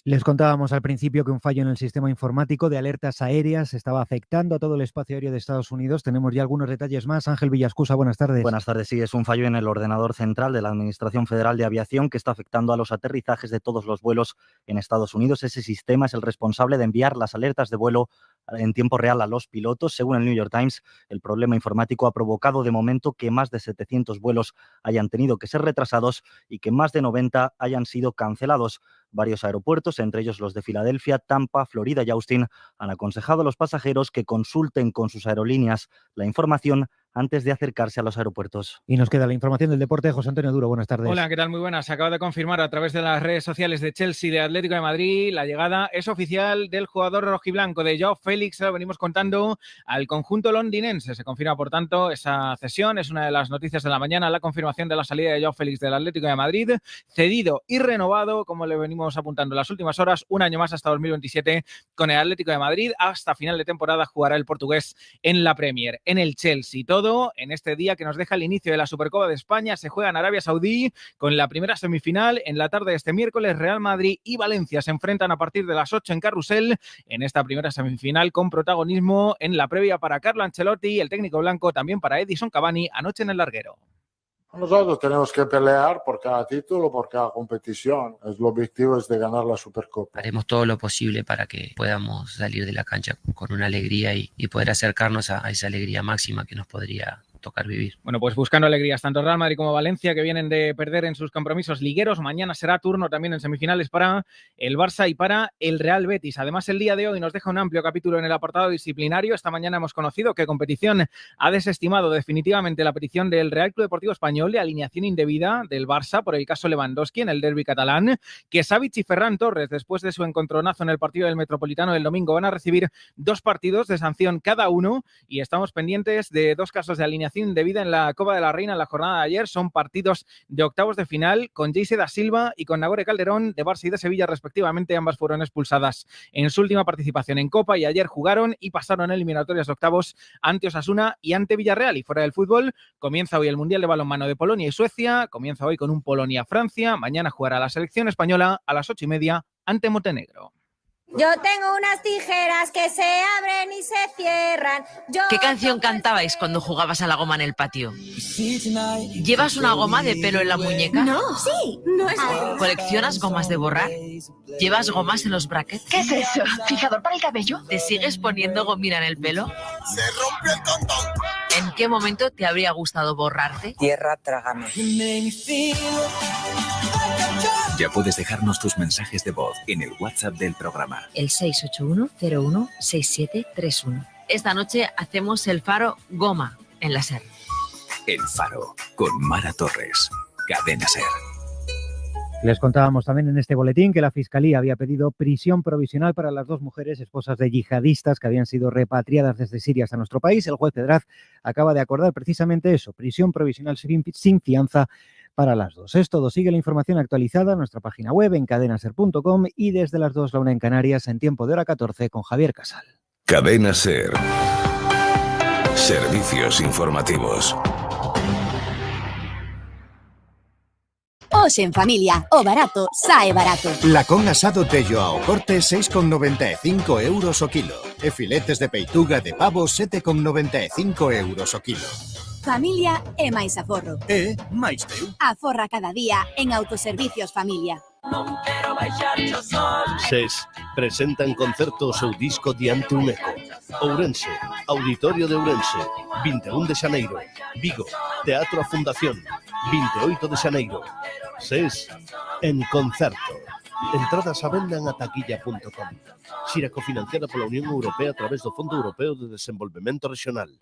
Les contábamos al principio que un fallo en el sistema informático de alertas aéreas estaba afectando a todo el espacio aéreo de Estados Unidos. Tenemos ya algunos detalles más. Ángel Villascusa, buenas tardes. Buenas tardes. Sí, es un fallo en el ordenador central de la Administración Federal de Aviación que está afectando a los aterrizajes de todos los vuelos en Estados Unidos. Ese sistema es el responsable de enviar las alertas de vuelo en tiempo real a los pilotos. Según el New York Times, el problema informático ha provocado de momento que más de 700 vuelos hayan tenido que ser retrasados y que más de 90 hayan sido cancelados. Varios aeropuertos, entre ellos los de Filadelfia, Tampa, Florida y Austin, han aconsejado a los pasajeros que consulten con sus aerolíneas la información antes de acercarse a los aeropuertos. Y nos queda la información del deporte. José Antonio Duro, buenas tardes. Hola, ¿qué tal? Muy buenas. Se acaba de confirmar a través de las redes sociales de Chelsea, de Atlético de Madrid, la llegada es oficial del jugador rojiblanco, de Joao Félix. Lo venimos contando al conjunto londinense. Se confirma, por tanto, esa cesión. Es una de las noticias de la mañana, la confirmación de la salida de Joao Félix del Atlético de Madrid, cedido y renovado, como le venimos apuntando en las últimas horas, un año más hasta 2027 con el Atlético de Madrid. Hasta final de temporada jugará el portugués en la Premier, en el Chelsea. Todo en este día que nos deja el inicio de la Supercopa de España. Se juega en Arabia Saudí con la primera semifinal. En la tarde de este miércoles, Real Madrid y Valencia se enfrentan a partir de las 8 en Carrusel, en esta primera semifinal, con protagonismo en la previa para Carlo Ancelotti, el técnico blanco, también para Edison Cavani anoche en el Larguero. Nosotros tenemos que pelear por cada título, por cada competición. El objetivo es de ganar la Supercopa. Haremos todo lo posible para que podamos salir de la cancha con una alegría y poder acercarnos a esa alegría máxima que nos podría tocar vivir. Bueno, pues buscando alegrías, tanto Real Madrid como Valencia, que vienen de perder en sus compromisos ligueros. Mañana será turno también en semifinales para el Barça y para el Real Betis. Además, el día de hoy nos deja un amplio capítulo en el apartado disciplinario. Esta mañana hemos conocido que Competición ha desestimado definitivamente la petición del Real Club Deportivo Español de alineación indebida del Barça por el caso Lewandowski en el derbi catalán, que Savic y Ferran Torres, después de su encontronazo en el partido del Metropolitano del domingo, van a recibir 2 partidos de sanción cada uno, y estamos pendientes de 2 casos de alineación indebida en la Copa de la Reina en la jornada de ayer. Son partidos de octavos de final con Geise da Silva y con Nagore Calderón de Barça y de Sevilla respectivamente. Ambas fueron expulsadas en su última participación en Copa y ayer jugaron y pasaron eliminatorias de octavos ante Osasuna y ante Villarreal. Y fuera del fútbol, comienza hoy el Mundial de Balonmano de Polonia y Suecia. Comienza hoy con un Polonia-Francia. Mañana jugará la selección española a las 8:30 ante Montenegro. Yo tengo unas tijeras que se abren y se cierran. ¿Qué canción cantabais cuando jugabas a la goma en el patio? ¿Llevas una goma de pelo en la muñeca? No, sí, no es... ¿Coleccionas gomas de borrar? ¿Llevas gomas en los brackets? ¿Qué es eso? ¿Fijador para el cabello? ¿Te sigues poniendo gomina en el pelo? ¡Se rompió el condón! ¿En qué momento te habría gustado borrarte? Tierra, trágame. Ya puedes dejarnos tus mensajes de voz en el WhatsApp del programa. El 681-01-6731. Esta noche hacemos el Faro Goma en la SER. El Faro, con Mara Torres. Cadena SER. Les contábamos también en este boletín que la Fiscalía había pedido prisión provisional para las 2 mujeres esposas de yihadistas que habían sido repatriadas desde Siria hasta nuestro país. El juez Pedraz acaba de acordar precisamente eso, prisión provisional sin fianza para las 2. Es todo. Sigue la información actualizada en nuestra página web en cadenaser.com y desde las 2 la 1 en Canarias en tiempo de hora 14 con Javier Casal. Cadena SER. Servicios informativos. Os en familia, o barato, sae barato. Lacón asado Tello ao corte 6,95 euros o kilo. E filetes de peituga de pavo 7,95 euros o kilo. Familia e máis aforro. E máis teu. Aforra cada día en Autoservicios Familia. SES presenta en concerto o seu disco Diante un eco. Ourense, Auditorio de Ourense, 21 de xaneiro. Vigo, Teatro A Fundación, 28 de xaneiro. SES en concerto. Entradas a venda en ataquilla.com. Xira cofinanciada pola Unión Europea a través do Fondo Europeo de Desenvolvemento Regional.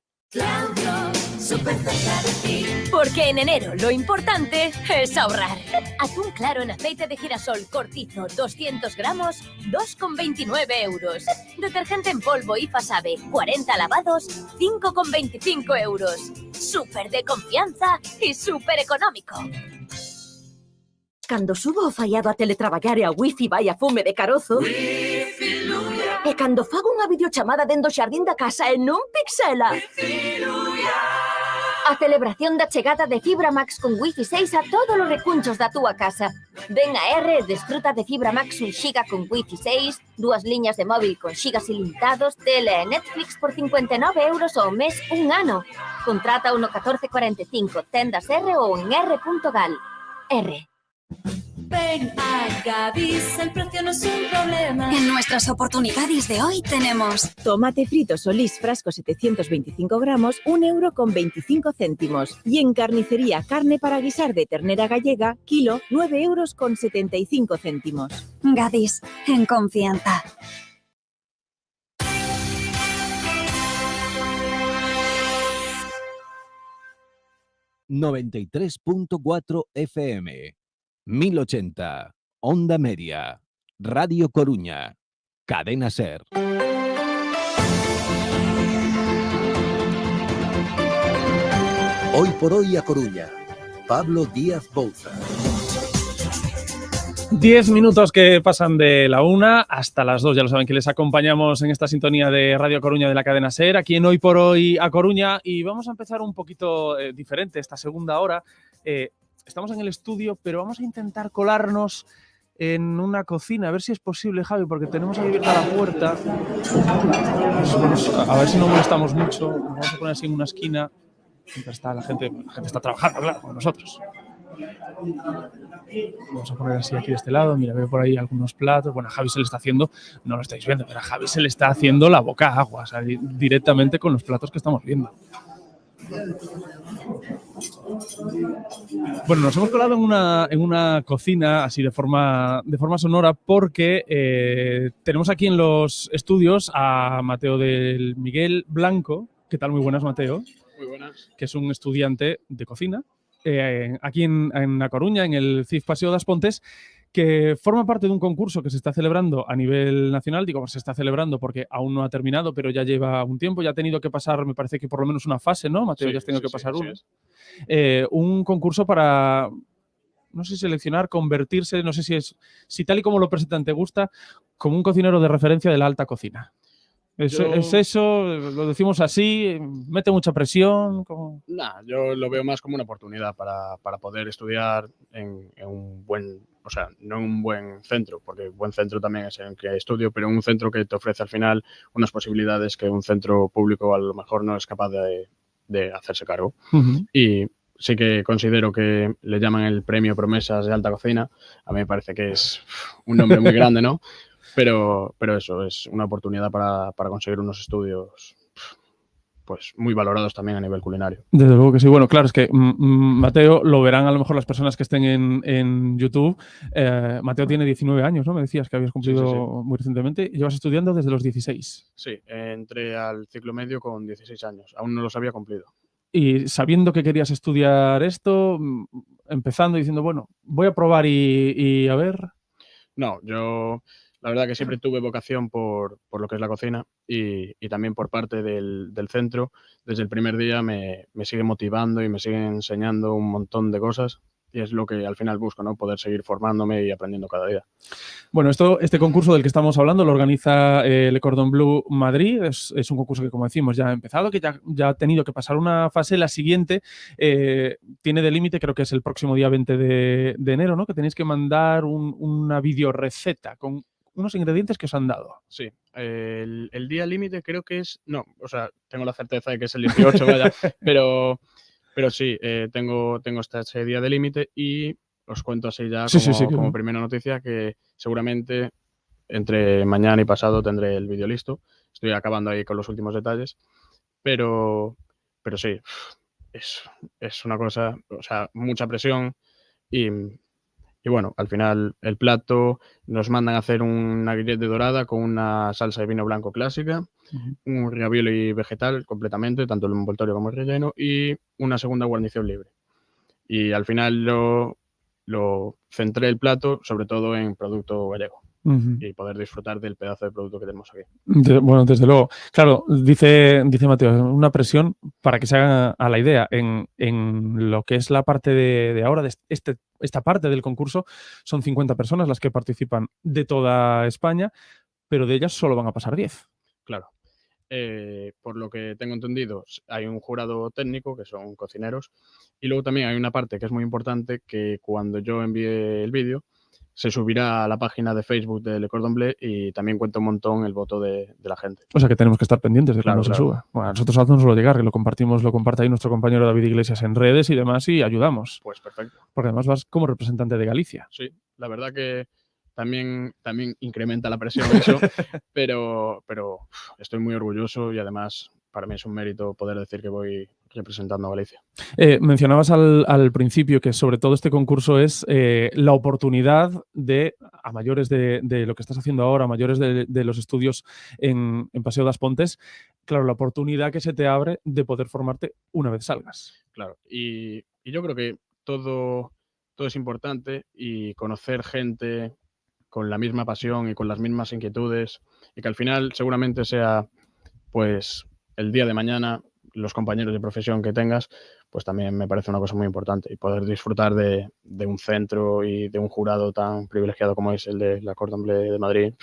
Súper cerca de ti. Porque en enero lo importante es ahorrar. Atún claro en aceite de girasol cortizo 200 gramos, 2,29 euros. Detergente en polvo IFA Sabe 40 lavados, 5,25 euros. Súper de confianza y súper económico. Cando subo o fallado a teletraballar e a wifi vai a fume de carozo. E cando fago unha videochamada dentro do xardín da casa e non pixela. A celebración da chegada de Fibra Max con Wi-Fi 6 a todos os recunchos da túa casa. Ven a R e desfruta de Fibra Max 1 GB con Wi-Fi 6, 2 liñas de móvil con xigas ilimitados, tele e Netflix por 59 euros ao mes un ano. Contrata 1445, tendas R ou en r.gal. R. Ven a Gadis, el precio no es un problema. En nuestras oportunidades de hoy tenemos tomate frito Solís frasco 725 gramos, 1,25 €. Y en carnicería carne para guisar de ternera gallega, kilo, 9,75 €. Gadis, en confianza. 93.4 FM, 1080, Onda Media, Radio Coruña, Cadena SER. Hoy por hoy a Coruña, Pablo Díaz Bouza. 10 minutos que pasan de la 1 hasta las 2. Ya lo saben que les acompañamos en esta sintonía de Radio Coruña de la cadena SER, aquí en Hoy por Hoy a Coruña. Y vamos a empezar un poquito diferente esta segunda hora. Estamos en el estudio, pero vamos a intentar colarnos en una cocina. A ver si es posible, Javi, porque tenemos abierta la puerta. A ver si no molestamos mucho. Nos vamos a poner así en una esquina. Siempre está la gente está trabajando, claro, con nosotros. Vamos a poner así aquí de este lado. Mira, veo por ahí algunos platos. Bueno, a Javi se le está haciendo, no lo estáis viendo, pero a Javi se le está haciendo la boca agua, o sea, directamente con los platos que estamos viendo. Bueno, nos hemos colado en una cocina así de forma sonora porque tenemos aquí en los estudios a Mateo del Miguel Blanco. ¿Qué tal? Muy buenas, Mateo. Muy buenas. Que es un estudiante de cocina. Aquí en A Coruña, en el CIF Paseo das Pontes, que forma parte de un concurso que se está celebrando a nivel nacional. Digo, se está celebrando porque aún no ha terminado, pero ya lleva un tiempo, ya ha tenido que pasar, me parece que por lo menos una fase, ¿no, Mateo? Sí, ya has tenido que pasar sí, una. Un concurso para, no sé, seleccionar, convertirse, no sé si tal y como lo presentan te gusta, como un cocinero de referencia de la alta cocina. ¿Es eso? ¿Lo decimos así? ¿Mete mucha presión? Nah, yo lo veo más como una oportunidad para poder estudiar en un buen, o sea, no en un buen centro, porque buen centro también es en el que estudio, pero un centro que te ofrece al final unas posibilidades que un centro público a lo mejor no es capaz de hacerse cargo. Uh-huh. Y sí que considero que le llaman el premio Promesas de Alta Cocina. A mí me parece que es un nombre muy grande, ¿no? Pero eso, es una oportunidad para conseguir unos estudios pues muy valorados también a nivel culinario. Desde luego que sí. Bueno, claro, es que Mateo, lo verán a lo mejor las personas que estén en YouTube. Mateo tiene 19 años, ¿no? Me decías que habías cumplido Sí. muy recientemente. Llevas estudiando desde los 16. Sí, entré al ciclo medio con 16 años. Aún no los había cumplido. Y sabiendo que querías estudiar esto, empezando diciendo, bueno, voy a probar y a ver. No, yo la verdad que siempre tuve vocación por lo que es la cocina y también por parte del centro. Desde el primer día me sigue motivando y me sigue enseñando un montón de cosas y es lo que al final busco, ¿no? Poder seguir formándome y aprendiendo cada día. Bueno, este concurso del que estamos hablando lo organiza Le Cordon Bleu Madrid. Es un concurso que, como decimos, ya ha empezado, que ya ha tenido que pasar una fase. La siguiente tiene de límite, creo que es el próximo día 20 de enero, ¿no? Que tenéis que mandar una videoreceta con unos ingredientes que os han dado. Sí, el día límite creo que es... No, o sea, tengo la certeza de que es el 18, vaya, pero sí, tengo ese día de límite y os cuento así ya como primera noticia que seguramente entre mañana y pasado tendré el vídeo listo. Estoy acabando ahí con los últimos detalles, pero sí, es una cosa, o sea, mucha presión y bueno, al final el plato nos mandan a hacer una guillette dorada con una salsa de vino blanco clásica, un ravioli vegetal completamente, tanto el envoltorio como el relleno, y una segunda guarnición libre. Y al final lo centré el plato sobre todo en producto gallego. Uh-huh. Y poder disfrutar del pedazo de producto que tenemos aquí. Bueno, desde luego. Claro, dice Mateo, una presión para que se haga a la idea. En lo que es la parte de ahora, de esta parte del concurso, son 50 personas las que participan de toda España, pero de ellas solo van a pasar 10. Claro. Por lo que tengo entendido, hay un jurado técnico, que son cocineros, y luego también hay una parte que es muy importante, que cuando yo envíe el vídeo, se subirá a la página de Facebook de Le Cordon Bleu y también cuenta un montón el voto de la gente. O sea que tenemos que estar pendientes de cuando se suba. Bueno, a nosotros hacemos llegar, que lo comparte ahí nuestro compañero David Iglesias en redes y demás y ayudamos. Pues perfecto. Porque además vas como representante de Galicia. Sí, la verdad que también incrementa la presión eso, pero estoy muy orgulloso y además para mí es un mérito poder decir que voy representando a Galicia. Mencionabas al principio que sobre todo este concurso es la oportunidad a mayores de lo que estás haciendo ahora, a mayores de los estudios en Paseo das Pontes, claro, la oportunidad que se te abre de poder formarte una vez salgas. Claro, y yo creo que todo es importante, y conocer gente con la misma pasión y con las mismas inquietudes, y que al final seguramente sea pues el día de mañana los compañeros de profesión que tengas, pues también me parece una cosa muy importante, y poder disfrutar de un centro y de un jurado tan privilegiado como es el de la Cordon Bleu de Madrid,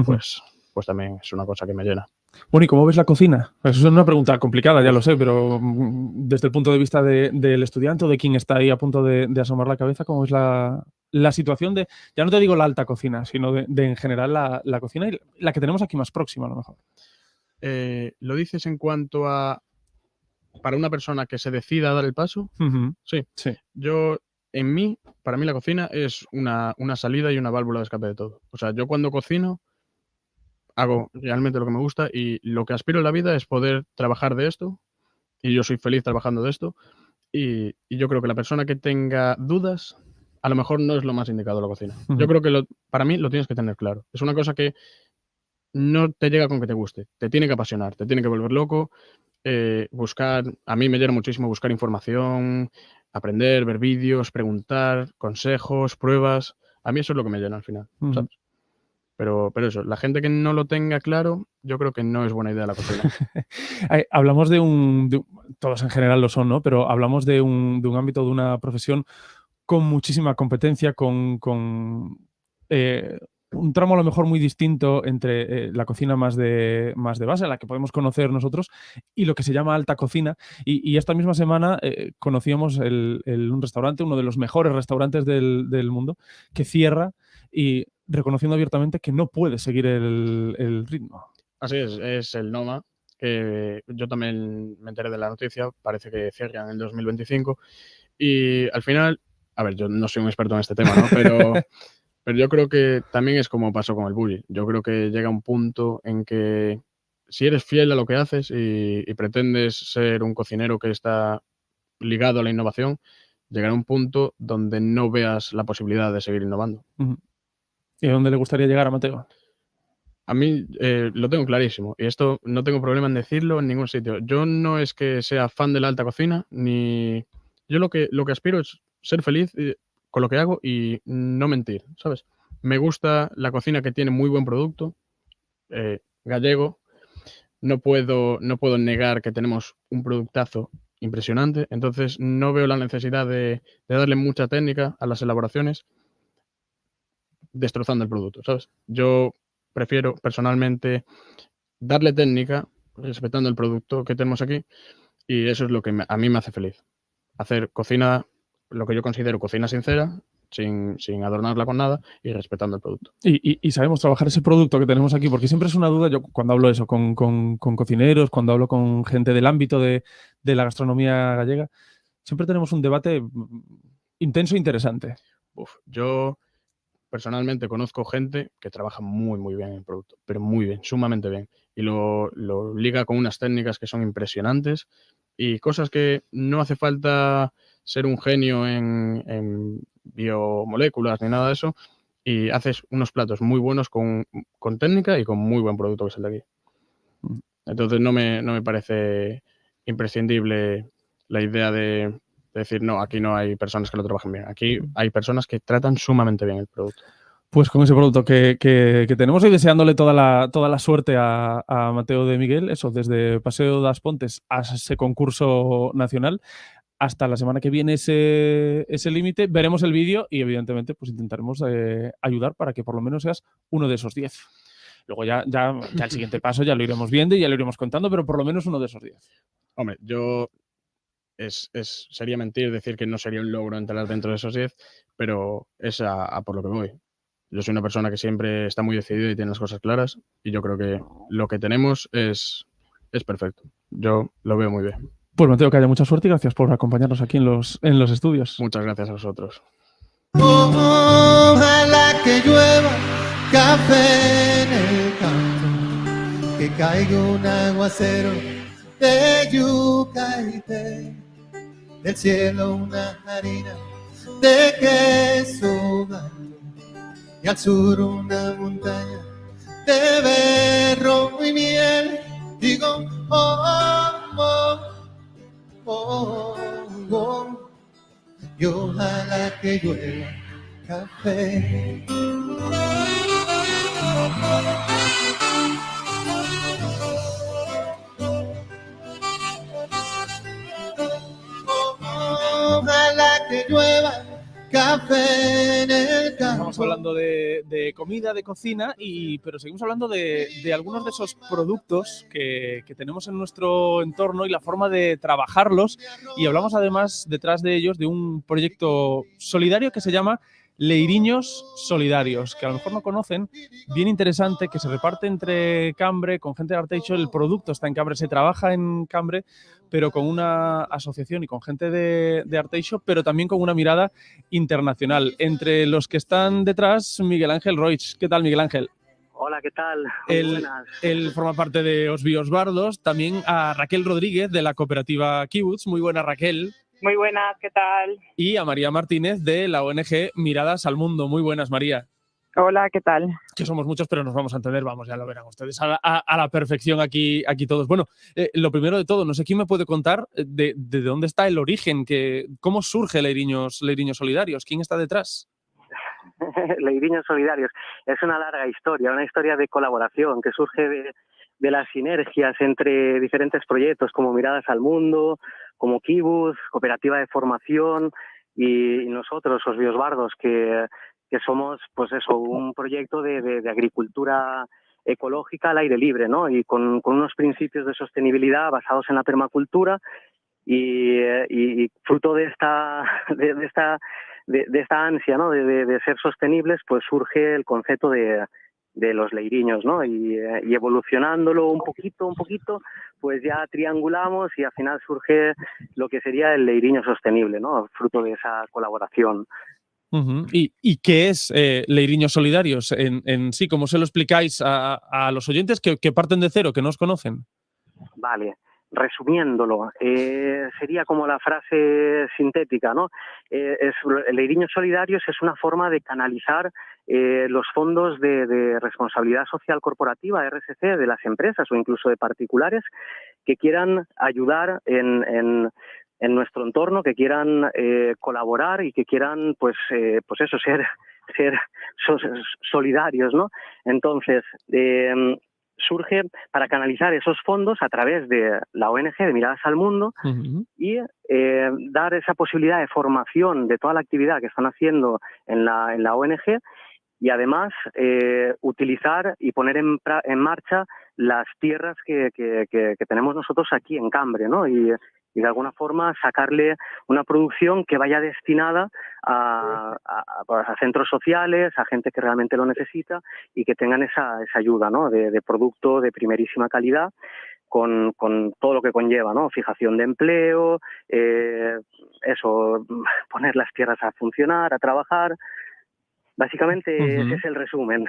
pues también es una cosa que me llena. Bueno, ¿y cómo ves la cocina? Eso es una pregunta complicada, ya lo sé, pero desde el punto de vista del estudiante o de quien está ahí a punto de asomar la cabeza, ¿cómo es la situación de, ya no te digo la alta cocina, sino de en general la cocina y la que tenemos aquí más próxima a lo mejor? ¿Lo dices en cuanto a para una persona que se decida a dar el paso? Uh-huh. Sí. Sí. Para mí la cocina es una salida y una válvula de escape de todo. O sea, yo cuando cocino hago realmente lo que me gusta, y lo que aspiro en la vida es poder trabajar de esto, y yo soy feliz trabajando de esto, y yo creo que la persona que tenga dudas a lo mejor no es lo más indicado la cocina. Uh-huh. Yo creo que para mí lo tienes que tener claro. Es una cosa que no te llega con que te guste, te tiene que apasionar, te tiene que volver loco, a mí me llena muchísimo buscar información, aprender, ver vídeos, preguntar, consejos, pruebas. A mí eso es lo que me llena al final, Uh-huh. ¿sabes? Pero eso, la gente que no lo tenga claro, yo creo que no es buena idea la cocina. Hablamos todos en general lo son, ¿no? Pero hablamos de un ámbito, de una profesión con muchísima competencia, con un tramo a lo mejor muy distinto entre la cocina más de base, la que podemos conocer nosotros, y lo que se llama alta cocina. Y esta misma semana conocíamos un restaurante, uno de los mejores restaurantes del mundo, que cierra, y reconociendo abiertamente que no puede seguir el ritmo. Así es el Noma, que yo también me enteré de la noticia, parece que cierran en el 2025, y al final, a ver, yo no soy un experto en este tema, ¿no? Pero yo creo que también es como pasó con el bully. Yo creo que llega un punto en que si eres fiel a lo que haces y pretendes ser un cocinero que está ligado a la innovación, llegará un punto donde no veas la posibilidad de seguir innovando. Uh-huh. ¿Y a dónde le gustaría llegar a Mateo? A mí lo tengo clarísimo, y esto no tengo problema en decirlo en ningún sitio. Yo no es que sea fan de la alta cocina, ni... Yo lo que aspiro es ser feliz con lo que hago y no mentir, ¿sabes? Me gusta la cocina que tiene muy buen producto, gallego. No puedo negar que tenemos un productazo impresionante, entonces no veo la necesidad de darle mucha técnica a las elaboraciones destrozando el producto, ¿sabes? Yo prefiero personalmente darle técnica respetando el producto que tenemos aquí, y eso es lo que a mí me hace feliz. Hacer cocina, lo que yo considero cocina sincera, sin adornarla con nada y respetando el producto. Y sabemos trabajar ese producto que tenemos aquí, porque siempre es una duda, yo cuando hablo eso con cocineros, cuando hablo con gente del ámbito de la gastronomía gallega, siempre tenemos un debate intenso e interesante. Yo personalmente conozco gente que trabaja muy, muy bien en el producto, pero muy bien, sumamente bien. Y lo liga con unas técnicas que son impresionantes y cosas que no hace falta ser un genio en biomoléculas ni nada de eso, y haces unos platos muy buenos con técnica y con muy buen producto que sale de aquí. Entonces no me parece imprescindible la idea de decir, no, aquí no hay personas que lo trabajen bien. Aquí hay personas que tratan sumamente bien el producto. Pues con ese producto que tenemos hoy, deseándole toda la suerte a Mateo de Miguel, eso, desde Paseo das Pontes a ese concurso nacional, hasta la semana que viene ese límite, veremos el vídeo y evidentemente pues intentaremos ayudar para que por lo menos seas uno de esos 10. Luego ya el siguiente paso ya lo iremos viendo y ya lo iremos contando, pero por lo menos uno de esos 10. Hombre, sería mentir decir que no sería un logro entrar dentro de esos 10, pero es a por lo que voy. Yo soy una persona que siempre está muy decidida y tiene las cosas claras, y yo creo que lo que tenemos es perfecto. Yo lo veo muy bien. Pues Mateo, que haya mucha suerte y gracias por acompañarnos aquí en los estudios. Muchas gracias a vosotros. Ojalá que llueva café en el campo, que caiga un aguacero de yuca y té, del cielo una harina de queso blanco, y al sur una montaña de berro y miel. Digo, oh, oh, oh, oh, oh. y ojalá que llueva café. Ojalá que llueva café en el campo. Estamos hablando de comida, de cocina, pero seguimos hablando de algunos de esos productos que tenemos en nuestro entorno y la forma de trabajarlos. Y hablamos además detrás de ellos de un proyecto solidario que se llama Leiriños Solidarios, que a lo mejor no conocen, bien interesante, que se reparte entre Cambre, con gente de Arteixo. El producto está en Cambre, se trabaja en Cambre, pero con una asociación y con gente de Arteixo, pero también con una mirada internacional. Entre los que están detrás, Miguel Ángel Roig. ¿Qué tal, Miguel Ángel? Hola, ¿qué tal? Muy buenas. Él forma parte de Os Bios Bardos. También a Raquel Rodríguez, de la cooperativa Kibbutz. Muy buena, Raquel. Muy buenas, ¿qué tal? Y a María Martínez, de la ONG Miradas al Mundo. Muy buenas, María. Hola, ¿qué tal? Que somos muchos, pero nos vamos a entender, vamos, ya lo verán ustedes, a la perfección aquí todos. Bueno, lo primero de todo, no sé quién me puede contar de dónde está el origen, cómo surge Leiriños Solidarios, quién está detrás. Leiriños Solidarios es una larga historia, una historia de colaboración que surge de las sinergias entre diferentes proyectos como Miradas al Mundo, como Kibbutz, Cooperativa de Formación y nosotros, Os Bios Bardos, que somos, pues eso, un proyecto de agricultura ecológica al aire libre, ¿no? Y con unos principios de sostenibilidad basados en la permacultura y fruto de esta ansia, ¿no? de ser sostenibles, pues surge el concepto de los leiriños, ¿no? Y evolucionándolo un poquito, pues ya triangulamos y al final surge lo que sería el leiriño sostenible, ¿no? Fruto de esa colaboración. Uh-huh. ¿Y qué es Leiriños Solidarios en sí? ¿Cómo se lo explicáis a los oyentes que parten de cero, que no os conocen? Vale, resumiéndolo, sería como la frase sintética, ¿no? Leiriños Solidarios es una forma de canalizar los fondos de responsabilidad social corporativa, RSC, de las empresas o incluso de particulares que quieran ayudar en nuestro entorno, que quieran colaborar y que quieran, pues eso, ser solidarios, ¿no? Entonces, surge para canalizar esos fondos a través de la ONG de Miradas al Mundo y dar esa posibilidad de formación de toda la actividad que están haciendo en la ONG y además utilizar y poner en marcha las tierras que tenemos nosotros aquí en Cambre, ¿no? Y de alguna forma sacarle una producción que vaya destinada a centros sociales, a gente que realmente lo necesita y que tengan esa ayuda, ¿no? de producto de primerísima calidad con todo lo que conlleva, ¿no? Fijación de empleo, poner las tierras a funcionar, a trabajar. Básicamente ese es el resumen.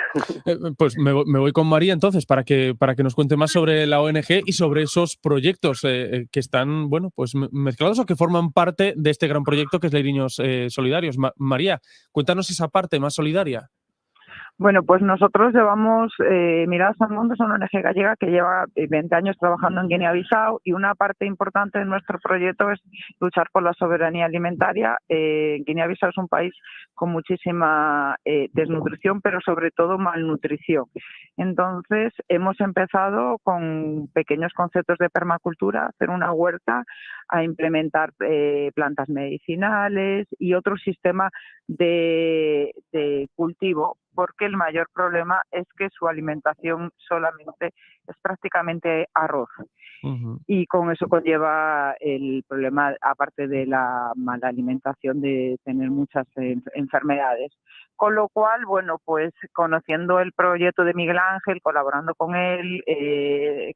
Pues me voy con María entonces para que nos cuente más sobre la ONG y sobre esos proyectos que están, bueno, pues mezclados o que forman parte de este gran proyecto que es Leiriños Solidarios. María, cuéntanos esa parte más solidaria. Bueno, pues nosotros llevamos Miradas al Mundo, es una ONG gallega que lleva 20 años trabajando en Guinea-Bissau y una parte importante de nuestro proyecto es luchar por la soberanía alimentaria. Guinea-Bissau es un país con muchísima desnutrición, pero sobre todo malnutrición. Entonces, hemos empezado con pequeños conceptos de permacultura, hacer una huerta, a implementar plantas medicinales y otro sistema de cultivo, porque el mayor problema es que su alimentación solamente es prácticamente arroz. Y con eso conlleva el problema, aparte de la mala alimentación, de tener muchas enfermedades. Con lo cual, bueno, pues conociendo el proyecto de Miguel Ángel, colaborando con él,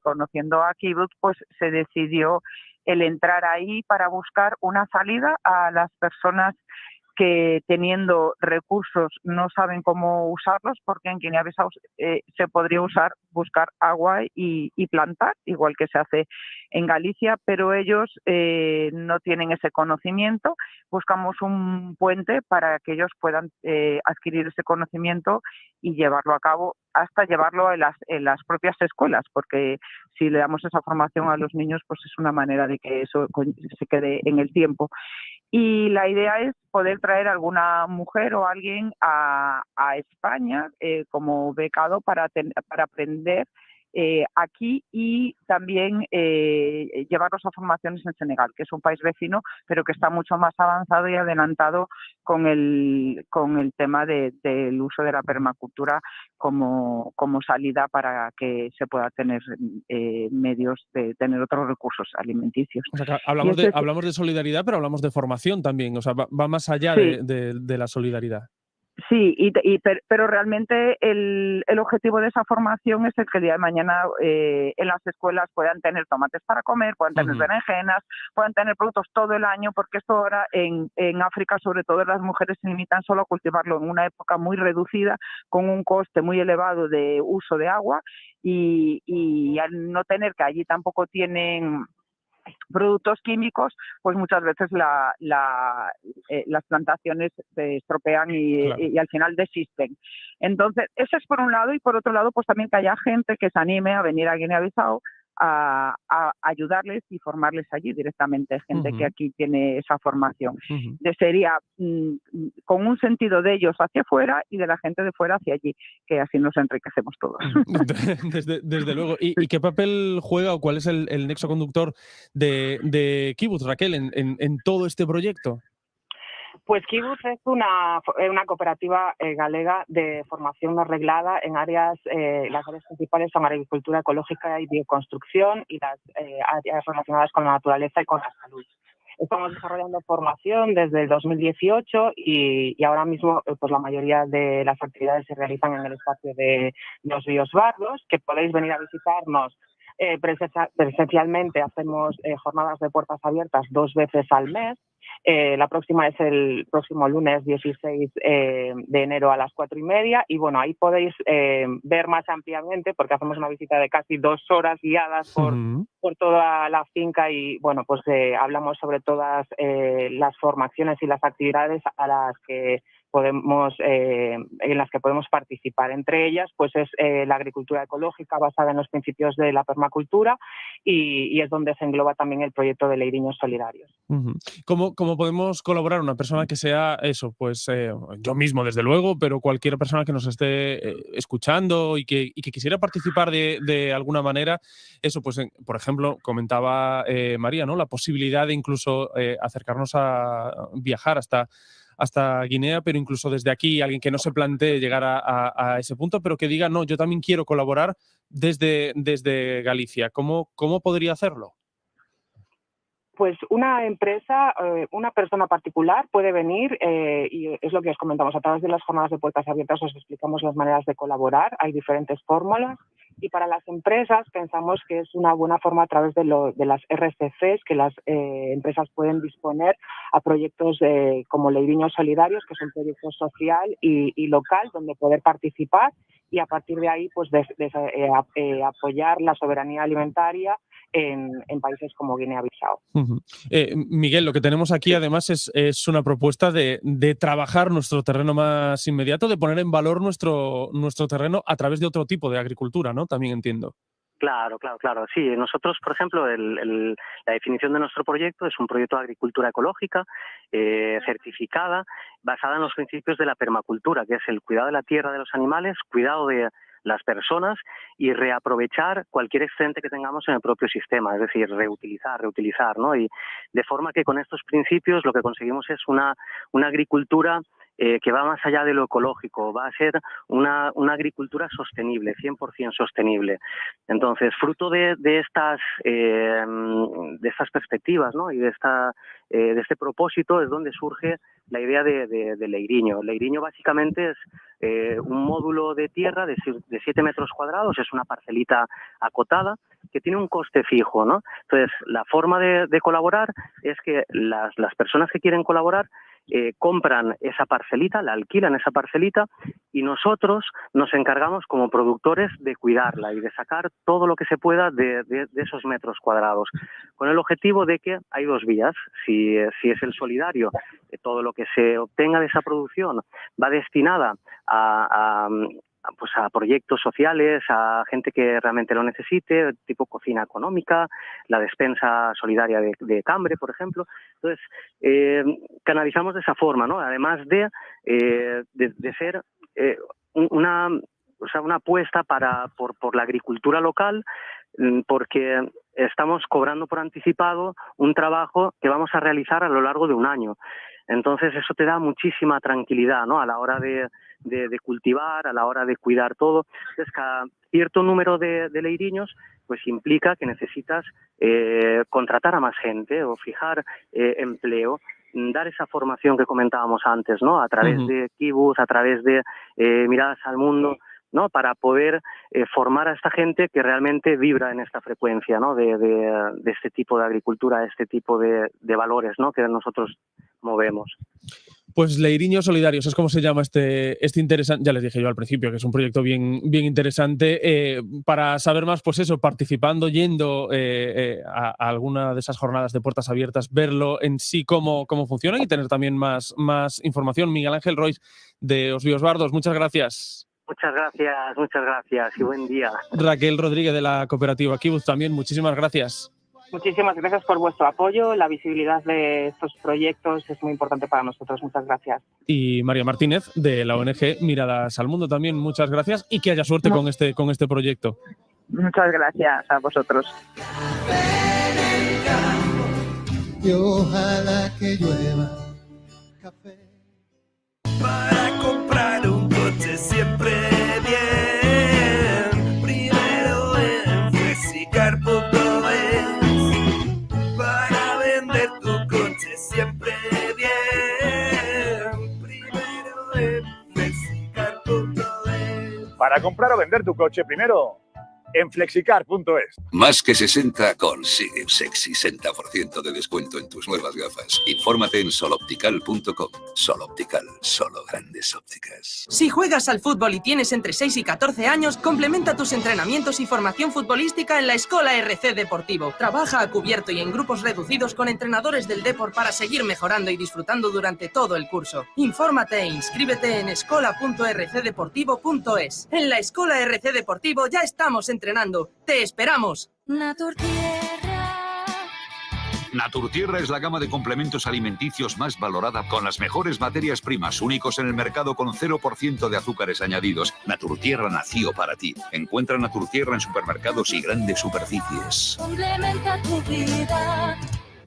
conociendo a Kibbutz, pues se decidió el entrar ahí para buscar una salida a las personas que teniendo recursos no saben cómo usarlos, porque en Guinea-Bissau se podría buscar agua y plantar, igual que se hace en Galicia, pero ellos no tienen ese conocimiento. Buscamos un puente para que ellos puedan adquirir ese conocimiento y llevarlo a cabo, hasta llevarlo en las propias escuelas, porque si le damos esa formación a los niños, pues es una manera de que eso se quede en el tiempo. Y la idea es poder traer alguna mujer o alguien a España como becado para aprender aquí y también llevarlos a formaciones en Senegal, que es un país vecino, pero que está mucho más avanzado y adelantado con el tema del uso de la permacultura como salida para que se pueda tener medios de tener otros recursos alimenticios. O sea, que hablamos de solidaridad, pero hablamos de formación también, o sea, va más allá Sí. de la solidaridad. Sí, pero realmente el objetivo de esa formación es el que el día de mañana en las escuelas puedan tener tomates para comer, puedan tener berenjenas, puedan tener productos todo el año, porque esto ahora en África, sobre todo, las mujeres se limitan solo a cultivarlo en una época muy reducida, con un coste muy elevado de uso de agua y al no tener, que allí tampoco tienen productos químicos, pues muchas veces las plantaciones se estropean y al final desisten. Entonces, eso es por un lado, y por otro lado, pues también que haya gente que se anime a venir a Guinea-Bissau a ayudarles y formarles allí directamente, gente que aquí tiene esa formación. Sería con un sentido de ellos hacia afuera y de la gente de fuera hacia allí, que así nos enriquecemos todos. Desde luego. ¿Y qué papel juega o cuál es el nexo conductor de Kibutz, Raquel, en todo este proyecto? Pues Kibutz es una cooperativa galega de formación no reglada en áreas, las áreas principales son agricultura ecológica y bioconstrucción y las áreas relacionadas con la naturaleza y con la salud. Estamos desarrollando formación desde el 2018 y ahora mismo pues la mayoría de las actividades se realizan en el espacio de los Biosbardos, que podéis venir a visitarnos. Presencialmente hacemos jornadas de puertas abiertas 2 veces al mes. La próxima es el próximo lunes 16 de enero a las 4:30 y bueno, ahí podéis ver más ampliamente porque hacemos una visita de casi 2 horas guiadas por toda la finca y bueno, pues hablamos sobre todas las formaciones y las actividades a las que en las que podemos participar. Entre ellas, pues es la agricultura ecológica basada en los principios de la permacultura y es donde se engloba también el proyecto de Leiriños Solidarios. ¿Cómo podemos colaborar una persona que sea eso? Pues yo mismo, desde luego, pero cualquier persona que nos esté escuchando y que quisiera participar de alguna manera, eso, pues por ejemplo, comentaba María, ¿no? La posibilidad de incluso acercarnos a viajar hasta Guinea, pero incluso desde aquí, alguien que no se plantee llegar a ese punto, pero que diga, no, yo también quiero colaborar desde Galicia. ¿Cómo podría hacerlo? Pues una empresa, una persona particular puede venir y es lo que os comentamos, a través de las jornadas de puertas abiertas os explicamos las maneras de colaborar, hay diferentes fórmulas y para las empresas pensamos que es una buena forma a través de las RCCs que las empresas pueden disponer a proyectos como Leiriños Solidarios, que es un proyecto social y local donde poder participar y a partir de ahí pues apoyar la soberanía alimentaria en países como Guinea-Bissau. Miguel, lo que tenemos aquí además es una propuesta de trabajar nuestro terreno más inmediato, de poner en valor nuestro terreno a través de otro tipo de agricultura, ¿no? También entiendo. Claro. Sí, nosotros, por ejemplo, la definición de nuestro proyecto es un proyecto de agricultura ecológica certificada, basada en los principios de la permacultura, que es el cuidado de la tierra, de los animales, cuidado de las personas y reaprovechar cualquier excedente que tengamos en el propio sistema, es decir, reutilizar, ¿no? Y de forma que con estos principios lo que conseguimos es una agricultura que va más allá de lo ecológico, va a ser una agricultura sostenible, 100% sostenible. Entonces, fruto de estas perspectivas, ¿no? Y de este propósito es donde surge la idea de Leiriño. Leiriño básicamente es un módulo de tierra de 7 metros cuadrados, es una parcelita acotada que tiene un coste fijo, ¿no? Entonces, la forma de colaborar es que las personas que quieren colaborar compran esa parcelita, la alquilan esa parcelita y nosotros nos encargamos como productores de cuidarla y de sacar todo lo que se pueda de esos metros cuadrados, con el objetivo de que hay 2 vías. Si es el solidario, todo lo que se obtenga de esa producción va destinada a pues a proyectos sociales, a gente que realmente lo necesite, tipo cocina económica, la despensa solidaria de Cambre, por ejemplo. Entonces, canalizamos de esa forma, ¿no? Además de ser una apuesta por la agricultura local, porque estamos cobrando por anticipado un trabajo que vamos a realizar a lo largo de un año. Entonces eso te da muchísima tranquilidad, ¿no? A la hora de cultivar, a la hora de cuidar todo. Entonces cada cierto número de leiriños pues implica que necesitas contratar a más gente o fijar empleo, dar esa formación que comentábamos antes, ¿no? A través de Kibuz, a través de Miradas al Mundo, ¿no? Para poder formar a esta gente que realmente vibra en esta frecuencia, ¿no? de este tipo de agricultura, este tipo de valores, ¿no? Que nosotros movemos. Pues Leiriños Solidarios es como se llama este interesante, ya les dije yo al principio que es un proyecto bien interesante. Para saber más, pues eso, participando, yendo a alguna de esas jornadas de puertas abiertas, verlo en sí cómo funcionan y tener también más información. Miguel Ángel Rois de Os Biosbardos, muchas gracias. Muchas gracias y buen día. Raquel Rodríguez de la cooperativa Kibuz también, muchísimas gracias. Muchísimas gracias por vuestro apoyo. La visibilidad de estos proyectos es muy importante para nosotros. Muchas gracias. Y María Martínez de la ONG Miradas al Mundo también, muchas gracias y que haya suerte con este proyecto. Muchas gracias a vosotros. Y ojalá que llueva café. Para comprar un coche siempre bien, primero en Flexicar.es. Para vender tu coche siempre bien, primero en Flexicar.es. Para comprar o vender tu coche primero en Flexicar.es. Más que 60 consigue un sexy 60% de descuento en tus nuevas gafas. Infórmate en soloptical.com. Soloptical, solo grandes ópticas. Si juegas al fútbol y tienes entre 6 y 14 años, complementa tus entrenamientos y formación futbolística en la Escola RC Deportivo. Trabaja a cubierto y en grupos reducidos con entrenadores del Depor para seguir mejorando y disfrutando durante todo el curso. Infórmate e inscríbete en escola.rcdeportivo.es. En la Escola RC Deportivo ya estamos entrenando. ¡Te esperamos! Naturtierra es la gama de complementos alimenticios más valorada con las mejores materias primas, únicos en el mercado con 0% de azúcares añadidos. Naturtierra nació para ti. Encuentra Naturtierra en supermercados y grandes superficies. Complementa tu vida,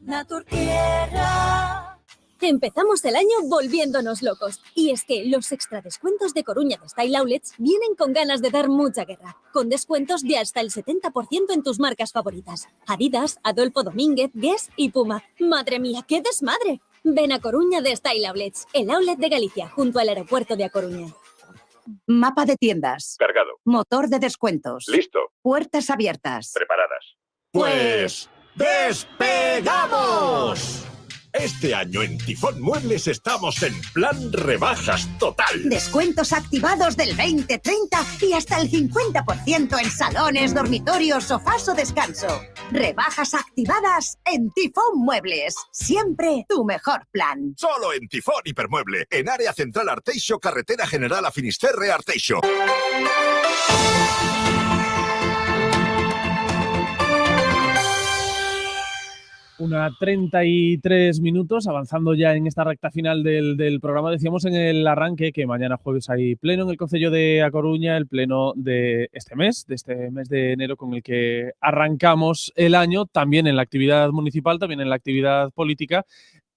Naturtierra. Empezamos el año volviéndonos locos. Y es que los extra descuentos de Coruña de Style Outlets vienen con ganas de dar mucha guerra. Con descuentos de hasta el 70% en tus marcas favoritas. Adidas, Adolfo Domínguez, Guess y Puma. ¡Madre mía, qué desmadre! Ven a Coruña de Style Outlets, el outlet de Galicia, junto al aeropuerto de A Coruña. Mapa de tiendas. Cargado. Motor de descuentos. Listo. Puertas abiertas. Preparadas. Pues ¡despegamos! Este año en Tifón Muebles estamos en plan rebajas total. Descuentos activados del 20, 30 y hasta el 50% en salones, dormitorios, sofás o descanso. Rebajas activadas en Tifón Muebles. Siempre tu mejor plan. Solo en Tifón Hipermueble, en Área Central Arteixo, Carretera General a Finisterre Arteixo. Una 33 minutos, avanzando ya en esta recta final del programa. Decíamos en el arranque que mañana jueves hay pleno en el Concello de A Coruña, el pleno de este mes de enero con el que arrancamos el año, también en la actividad municipal, también en la actividad política,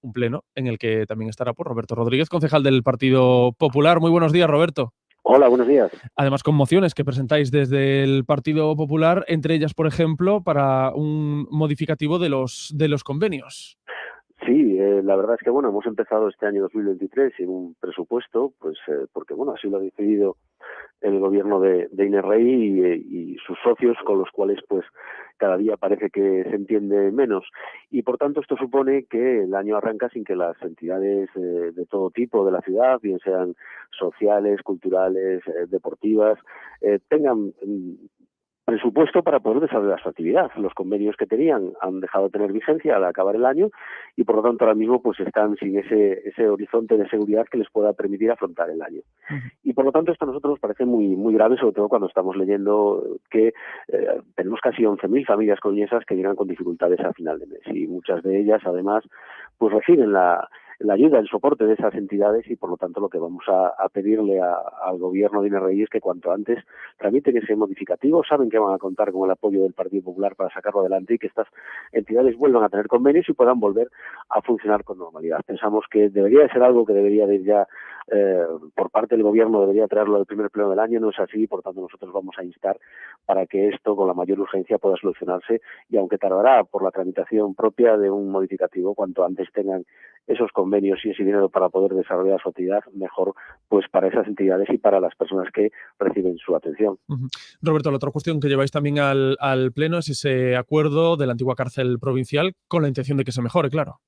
un pleno en el que también estará por Roberto Rodríguez, concejal del Partido Popular. Muy buenos días, Roberto. Hola, buenos días. Además, con mociones que presentáis desde el Partido Popular, entre ellas, por ejemplo, para un modificativo de los convenios. Sí, la verdad es que bueno, hemos empezado este año 2023 sin un presupuesto, pues porque bueno, así lo ha decidido el gobierno de Inés Rey y sus socios, con los cuales pues cada día parece que se entiende menos. Y por tanto esto supone que el año arranca sin que las entidades de todo tipo de la ciudad, bien sean sociales, culturales, deportivas, tengan presupuesto para poder desarrollar su actividad. Los convenios que tenían han dejado de tener vigencia al acabar el año y por lo tanto ahora mismo pues están sin ese horizonte de seguridad que les pueda permitir afrontar el año. Y por lo tanto esto a nosotros nos parece muy, muy grave, sobre todo cuando estamos leyendo que tenemos casi 11.000 familias coruñesas que llegan con dificultades a final de mes y muchas de ellas además pues reciben la ayuda, el soporte de esas entidades y por lo tanto lo que vamos a pedirle al gobierno de INRI es que cuanto antes tramiten ese modificativo, saben que van a contar con el apoyo del Partido Popular para sacarlo adelante y que estas entidades vuelvan a tener convenios y puedan volver a funcionar con normalidad. Pensamos que debería de ser algo que debería de ir ya por parte del gobierno, debería traerlo al primer pleno del año, no es así, por tanto nosotros vamos a instar para que esto con la mayor urgencia pueda solucionarse y aunque tardará por la tramitación propia de un modificativo, cuanto antes tengan esos convenios y ese dinero para poder desarrollar su actividad, mejor pues para esas entidades y para las personas que reciben su atención. Roberto, la otra cuestión que lleváis también al Pleno es ese acuerdo de la antigua cárcel provincial con la intención de que se mejore, claro.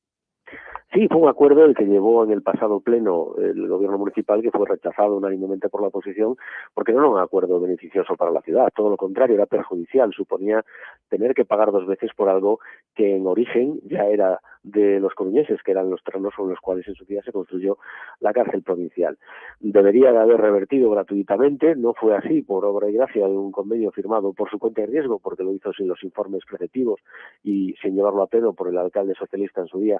Sí, fue un acuerdo el que llevó en el pasado pleno el gobierno municipal que fue rechazado unánimemente por la oposición porque no era un acuerdo beneficioso para la ciudad, todo lo contrario, era perjudicial, suponía tener que pagar 2 veces por algo que en origen ya era de los coruñeses, que eran los terrenos sobre los cuales en su día se construyó la cárcel provincial. Debería de haber revertido gratuitamente, no fue así por obra y gracia de un convenio firmado por su cuenta y riesgo, porque lo hizo sin los informes preceptivos y sin llevarlo a pleno por el alcalde socialista en su día,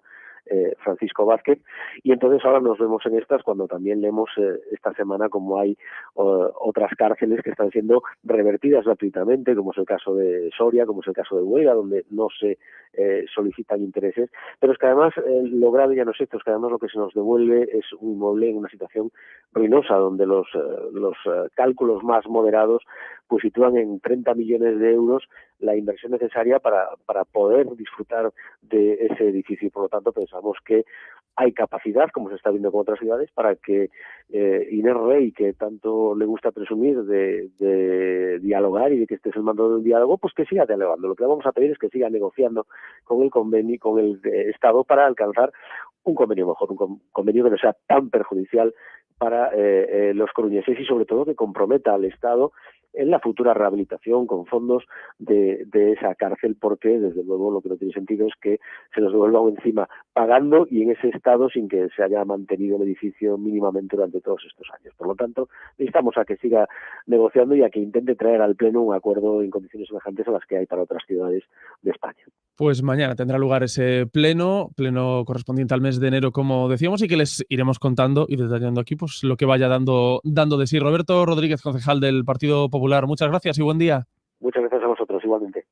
Francisco Vázquez, y entonces ahora nos vemos en estas cuando también leemos esta semana como hay otras cárceles que están siendo revertidas gratuitamente, como es el caso de Soria, como es el caso de Huelva, donde no se solicitan intereses, pero es que además lo grave ya no es esto, es que además lo que se nos devuelve es un inmueble en una situación ruinosa, donde los cálculos más moderados pues sitúan en 30 millones de euros la inversión necesaria para poder disfrutar de ese edificio y por lo tanto pensamos que hay capacidad, como se está viendo con otras ciudades, para que Inés Rey, que tanto le gusta presumir de dialogar y de que este es el mando del diálogo, pues que siga dialogando. Lo que vamos a pedir es que siga negociando con el convenio, con el Estado para alcanzar un convenio mejor, un convenio que no sea tan perjudicial para los coruñeses y sobre todo que comprometa al Estado en la futura rehabilitación con fondos de esa cárcel, porque desde luego lo que no tiene sentido es que se nos devuelva encima pagando y en ese estado sin que se haya mantenido el edificio mínimamente durante todos estos años. Por lo tanto, necesitamos a que siga negociando y a que intente traer al Pleno un acuerdo en condiciones semejantes a las que hay para otras ciudades de España. Pues mañana tendrá lugar ese pleno correspondiente al mes de enero, como decíamos, y que les iremos contando y detallando aquí pues lo que vaya dando de sí. Roberto Rodríguez, concejal del Partido Popular, muchas gracias y buen día. Muchas gracias a vosotros, igualmente.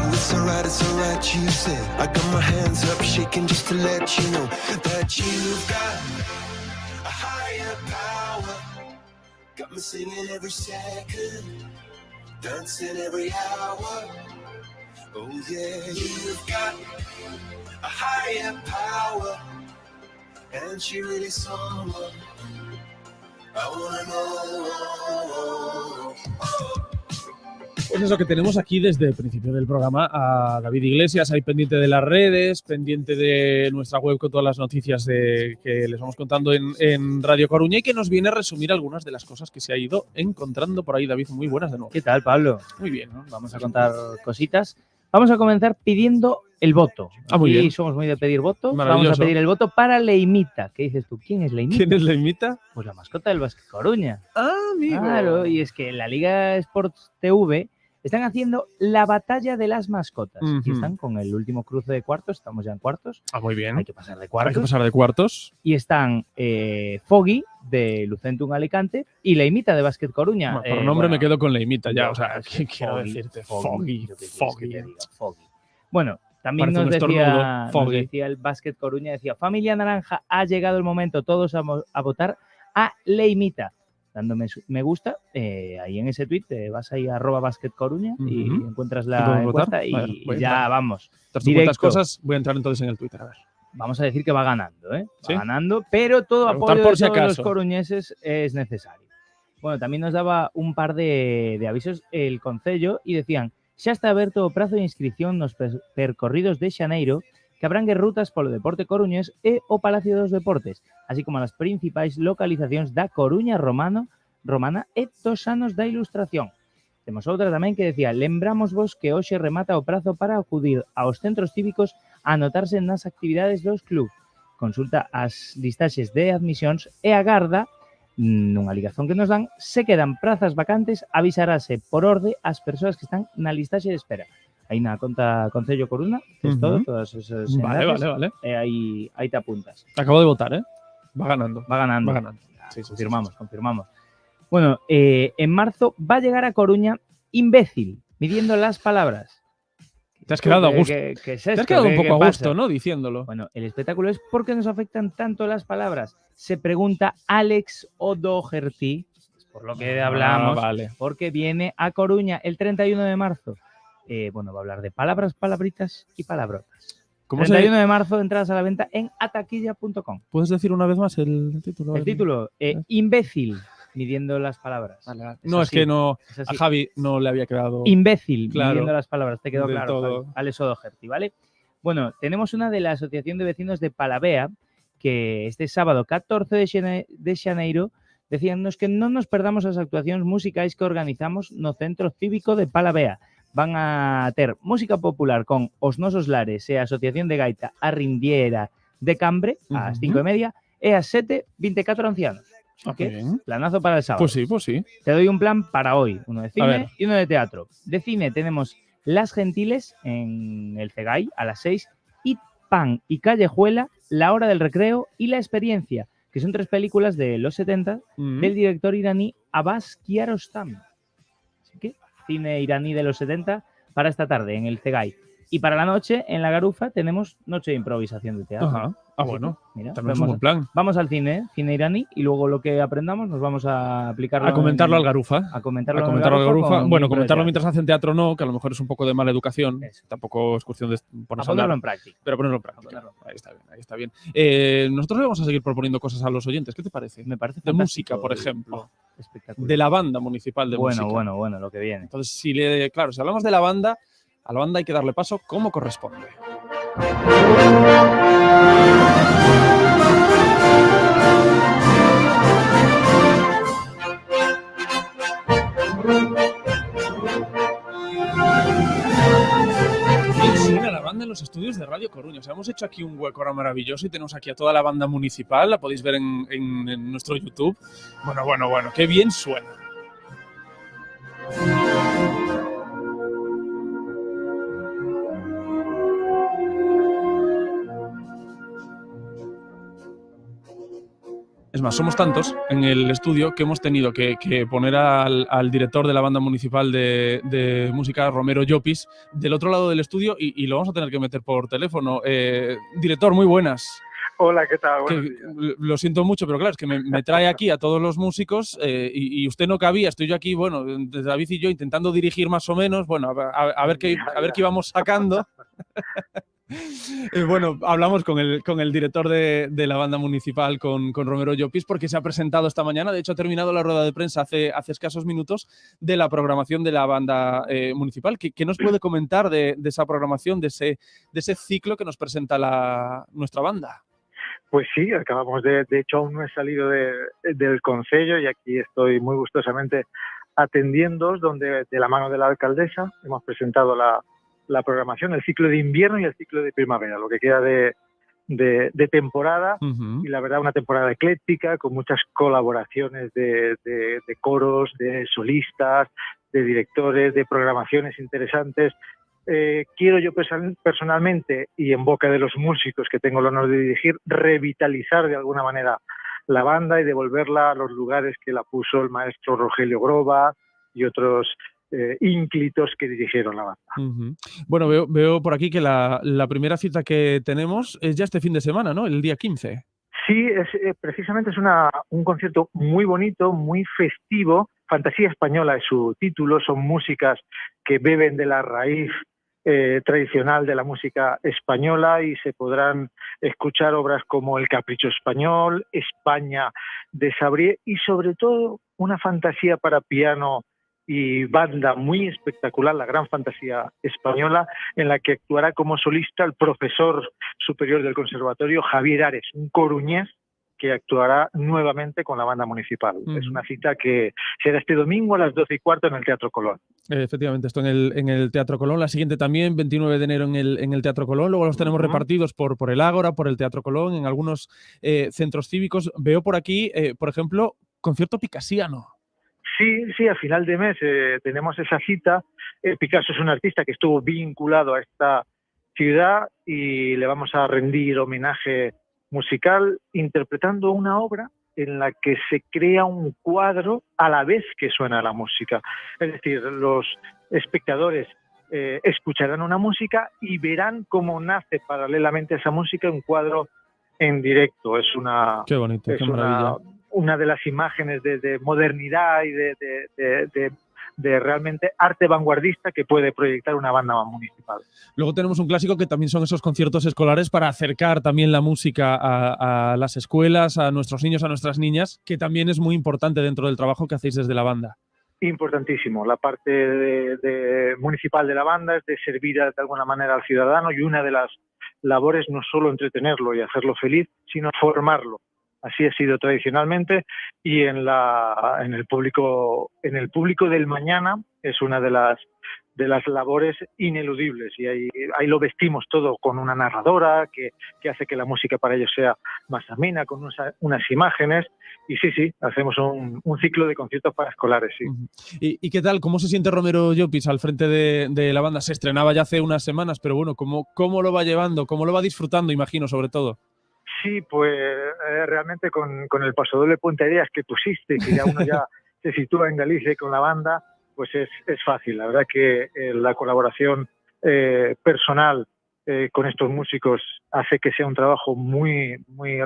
It's alright, you said. I got my hands up, shaking just to let you know that you've got a higher power. Got me singing every second, dancing every hour. Oh yeah, you've got a higher power, and she really someone I wanna know. Pues eso que tenemos aquí desde el principio del programa a David Iglesias, ahí pendiente de las redes, pendiente de nuestra web con todas las noticias que les vamos contando en Radio Coruña y que nos viene a resumir algunas de las cosas que se ha ido encontrando por ahí. David, muy buenas de nuevo. ¿Qué tal, Pablo? Muy bien, ¿no? Vamos a contar cositas. Vamos a comenzar pidiendo el voto. Muy bien. Aquí somos muy de pedir votos. Vamos a pedir el voto para Leimita. ¿Qué dices tú? ¿Quién es Leimita? ¿Quién es Leimita? Pues la mascota del Básquet Coruña. Ah, amigo. Claro, y es que en la Liga Sports TV están haciendo la batalla de las mascotas. Aquí están con el último cruce de cuartos. Estamos ya en cuartos. Ah, muy bien. Hay que pasar de cuartos. Hay que pasar de cuartos. Y están Foggy, de Lucentum Alicante, y Leimita, de Básquet Coruña. Bueno, por nombre me quedo con Leimita ya. No, o sea, ¿qué quiero decirte? Foggy. Bueno, también nos decía el Básquet Coruña, decía, Familia Naranja, ha llegado el momento, todos a votar a Leimita. Dándome me gusta, ahí en ese tweet vas ahí a @BasquetCoruña y encuentras la encuesta y ya vamos. Directo. Cosas, voy a entrar entonces en el Twitter, a ver. Vamos a decir que va ganando, ¿eh? ¿Sí? Va ganando, pero todo apoyo por de si todos acaso los coruñeses es necesario. Bueno, también nos daba un par de avisos el Concello y decían, xa está aberto o prazo de inscripción nos percorridos de xaneiro que abrangue rutas polo deporte coruñés e o Palacio dos Deportes, así como as principais localizacións da Coruña Romano romana e 2 anos da Ilustración. Temos outra tamén que decía: lembramos vos que hoxe remata o prazo para acudir aos centros cívicos a anotarse nas actividades dos club. Consulta as listaxes de admisións e agarda, nunha ligazón que nos dan, se quedan prazas vacantes, avisarase por orde as persoas que están na listaxe de espera. Aí na conta Concello Coruña, tes todo, todas esas enlaces, Vale. E aí te apuntas. Acabo de votar, ¿eh? Va ganando. Sí, confirmamos. Bueno, en marzo va a llegar a Coruña Imbécil, midiendo las palabras. Te has quedado a gusto. ¿Qué es esto? Te has quedado un ¿Qué poco a gusto, pasa? ¿no? Diciéndolo. Bueno, el espectáculo es ¿por qué nos afectan tanto las palabras? Se pregunta Alex O'Doherty, por lo que hablamos, vale. porque viene a Coruña el 31 de marzo. Bueno, va a hablar de palabras, palabritas y palabrotas. 31 de marzo, entradas a la venta en ataquilla.com. ¿Puedes decir una vez más el título? El título, Imbécil, midiendo las palabras. No, es que no, a Javi no le había quedado... Imbécil, claro, midiendo las palabras, te quedó del claro, todo. Alex O'Doherty, ¿vale? Bueno, tenemos una de la Asociación de Vecinos de Palavea, que este sábado 14 de xaneiro decíannos que non nos perdamos as actuacións musicais que organizamos no Centro Cívico de Palavea. Van a ter música popular con Os Nosos Lares e a Asociación de Gaita A Rindiera de Cambre ás 5:30 e ás 7, 24 ancianos. ¿Qué? Planazo para el sábado. Pues sí. Te doy un plan para hoy, uno de A ver. cine y uno de teatro. De cine tenemos Las Gentiles en el Cegay a las 6 y Pan y Callejuela, La Hora del Recreo y La Experiencia, que son 3 películas de los 70 del director iraní Abbas Kiarostami. Así que cine iraní de los 70 para esta tarde en el Cegay. Y para la noche, en La Garufa, tenemos noche de improvisación de teatro. Ajá. Ah, Así bueno. que, mira, También es un buen plan. Vamos al cine iraní, y luego lo que aprendamos nos vamos a aplicarlo. A comentarlo al Garufa. A comentarlo al al Garufa. Bueno, comentarlo mientras hacen teatro no, que a lo mejor es un poco de mala educación. Tampoco es cuestión de ponerse a ponerlo hablar, en práctica. Pero ponerlo en práctica. Ahí está bien. Nosotros le vamos a seguir proponiendo cosas a los oyentes. ¿Qué te parece? Me parece de fantástico, música, por ejemplo. Espectacular. De la banda municipal de música. Bueno, lo que viene. Entonces, si hablamos de la banda, a la banda hay que darle paso como corresponde. Suena la banda en los estudios de Radio Coruña. O sea, hemos hecho aquí un hueco ahora maravilloso y tenemos aquí a toda la banda municipal. La podéis ver en nuestro YouTube. Bueno, qué bien suena. Es más, somos tantos en el estudio que hemos tenido que poner al director de la banda municipal de música, Romero Llopis, del otro lado del estudio y lo vamos a tener que meter por teléfono. Director, muy buenas. Hola, ¿qué tal? Lo siento mucho, pero claro, es que me trae aquí a todos los músicos y usted no cabía. Estoy yo aquí, bueno, David y yo intentando dirigir más o menos, bueno, a ver qué íbamos sacando. Bueno, hablamos con el director de la banda municipal, con Romero Llopis, porque se ha presentado esta mañana. De hecho, ha terminado la rueda de prensa hace escasos minutos de la programación de la banda municipal. ¿Qué nos puede comentar de esa programación, de ese ciclo que nos presenta nuestra banda? Pues sí, acabamos de hecho, aún no he salido del concello y aquí estoy muy gustosamente atendiéndoos, donde de la mano de la alcaldesa hemos presentado la programación, el ciclo de invierno y el ciclo de primavera, lo que queda de temporada. Y la verdad una temporada ecléctica con muchas colaboraciones de coros, de solistas, de directores, de programaciones interesantes. Quiero yo personalmente, y en boca de los músicos que tengo el honor de dirigir, revitalizar de alguna manera la banda y devolverla a los lugares que la puso el maestro Rogelio Groba y otros ínclitos que dirigieron la banda. Bueno, veo por aquí que la primera cita que tenemos es ya este fin de semana, ¿no? El día 15. Sí, precisamente es un concierto muy bonito, muy festivo. Fantasía Española es su título, son músicas que beben de la raíz tradicional de la música española y se podrán escuchar obras como El Capricho Español, España de Sabrié y sobre todo una fantasía para piano y banda muy espectacular, la Gran Fantasía Española, en la que actuará como solista el profesor superior del conservatorio, Javier Ares, un coruñés que actuará nuevamente con la banda municipal. Es una cita que será este domingo a las 12:15 en el Teatro Colón. Efectivamente, esto en el Teatro Colón. La siguiente también, 29 de enero en el Teatro Colón. Luego los tenemos repartidos por el Ágora, por el Teatro Colón, en algunos centros cívicos. Veo por aquí, por ejemplo, concierto picasiano. Sí, a final de mes tenemos esa cita. Picasso es un artista que estuvo vinculado a esta ciudad y le vamos a rendir homenaje musical interpretando una obra en la que se crea un cuadro a la vez que suena la música. Es decir, los espectadores escucharán una música y verán cómo nace paralelamente a esa música un cuadro en directo. Es una, qué bonito, qué maravilla. Una de las imágenes de modernidad y de realmente arte vanguardista que puede proyectar una banda municipal. Luego tenemos un clásico que también son esos conciertos escolares para acercar también la música a las escuelas, a nuestros niños, a nuestras niñas, que también es muy importante dentro del trabajo que hacéis desde la banda. Importantísimo. La parte municipal de la banda es de servir de alguna manera al ciudadano, y una de las labores no solo entretenerlo y hacerlo feliz, sino formarlo. Así ha sido tradicionalmente, y en el público del mañana es una de las labores ineludibles, y ahí lo vestimos todo con una narradora que hace que la música para ellos sea más amena, con unas imágenes, y sí, hacemos un ciclo de conciertos para escolares, sí. ¿Y qué tal? ¿Cómo se siente Romero Llopis al frente de la banda? Se estrenaba ya hace unas semanas, pero bueno, ¿cómo lo va llevando? ¿Cómo lo va disfrutando, imagino, sobre todo? Sí, pues realmente con el pasodoble punterías que pusiste, que ya uno ya se sitúa en Galicia con la banda, pues es fácil. La verdad que la colaboración personal con estos músicos hace que sea un trabajo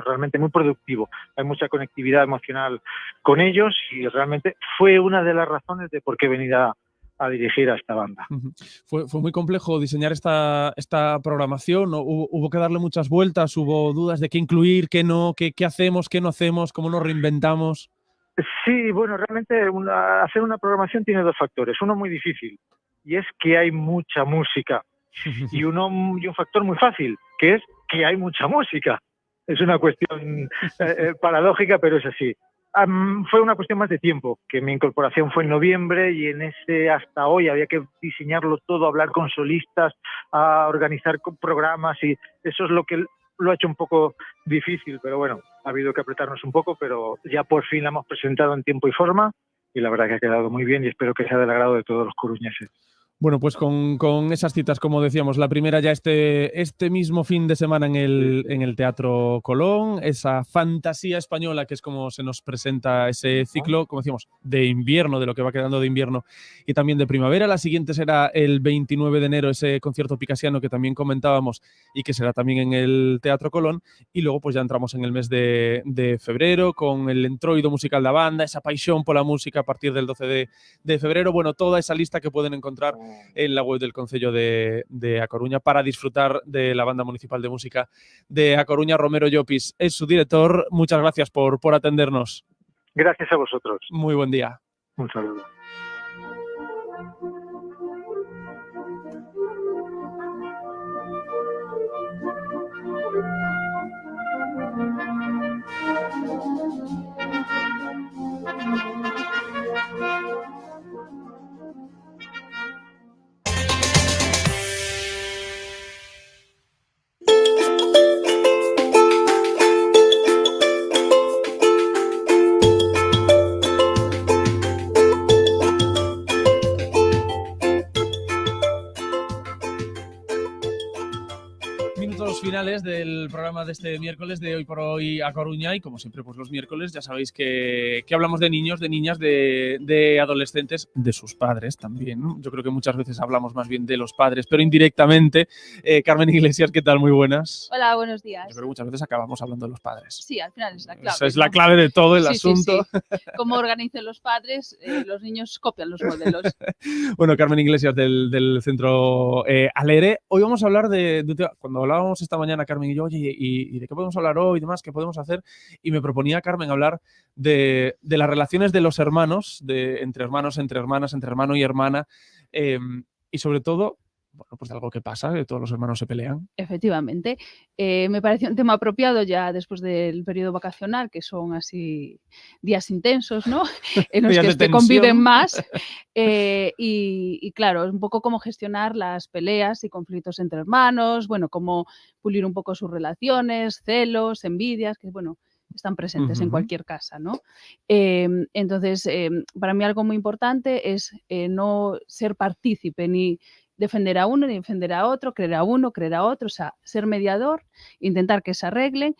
realmente muy productivo. Hay mucha conectividad emocional con ellos, y realmente fue una de las razones de por qué venir a dirigir a esta banda. Fue muy complejo diseñar esta programación, ¿no? Hubo que darle muchas vueltas, hubo dudas de qué incluir, qué no, qué hacemos, qué no hacemos, cómo nos reinventamos. Sí, bueno, realmente hacer una programación tiene dos factores. Uno muy difícil, y es que hay mucha música, y un factor muy fácil, que es que hay mucha música. Es una cuestión paradójica, pero es así. Fue una cuestión más de tiempo, que mi incorporación fue en noviembre, y en ese hasta hoy había que diseñarlo todo, hablar con solistas, a organizar programas, y eso es lo que lo ha hecho un poco difícil, pero bueno, ha habido que apretarnos un poco, pero ya por fin la hemos presentado en tiempo y forma, y la verdad que ha quedado muy bien, y espero que sea del agrado de todos los coruñeses. Bueno, pues con esas citas, como decíamos, la primera ya este mismo fin de semana en el Teatro Colón, esa fantasía española que es como se nos presenta ese ciclo, como decíamos, de invierno, de lo que va quedando de invierno y también de primavera. La siguiente será el 29 de enero, ese concierto picasiano que también comentábamos y que será también en el Teatro Colón. Y luego pues ya entramos en el mes de febrero con el entroido musical de la banda, esa pasión por la música a partir del 12 de febrero. Bueno, toda esa lista que pueden encontrar en la web del Concello de A Coruña para disfrutar de la Banda Municipal de Música de A Coruña. Romero Llopis es su director. Muchas gracias por atendernos. Gracias a vosotros. Muy buen día. Un saludo. Finales del programa de este miércoles de Hoy por Hoy a Coruña, y como siempre pues los miércoles ya sabéis que hablamos de niños, de niñas, de adolescentes, de sus padres también, ¿no? Yo creo que muchas veces hablamos más bien de los padres, pero indirectamente. Carmen Iglesias, ¿qué tal? Muy buenas. Hola, buenos días. Yo creo que muchas veces acabamos hablando de los padres. Sí, al final es la clave. Esa es la clave de todo el asunto. Sí. Cómo organicen los padres, los niños copian los modelos. Bueno, Carmen Iglesias del Centro Alere. Hoy vamos a hablar cuando hablábamos esta mañana, Carmen y yo, oye, ¿y de qué podemos hablar hoy y demás? ¿Qué podemos hacer? Y me proponía, Carmen, hablar de las relaciones de los hermanos, entre hermanos, entre hermanas, entre hermano y hermana, y sobre todo bueno, pues de algo que pasa, que todos los hermanos se pelean. Efectivamente. Me pareció un tema apropiado ya después del periodo vacacional, que son así días intensos, ¿no? En los Días que de se conviven tensión. más. Y claro, es un poco cómo gestionar las peleas y conflictos entre hermanos, bueno, cómo pulir un poco sus relaciones, celos, envidias, que bueno, están presentes en Ujú. cualquier casa, ¿no? Entonces, para mí algo muy importante es no ser partícipe ni defender a uno ni defender a otro, creer a uno, creer a otro, o sea, ser mediador, intentar que se arreglen,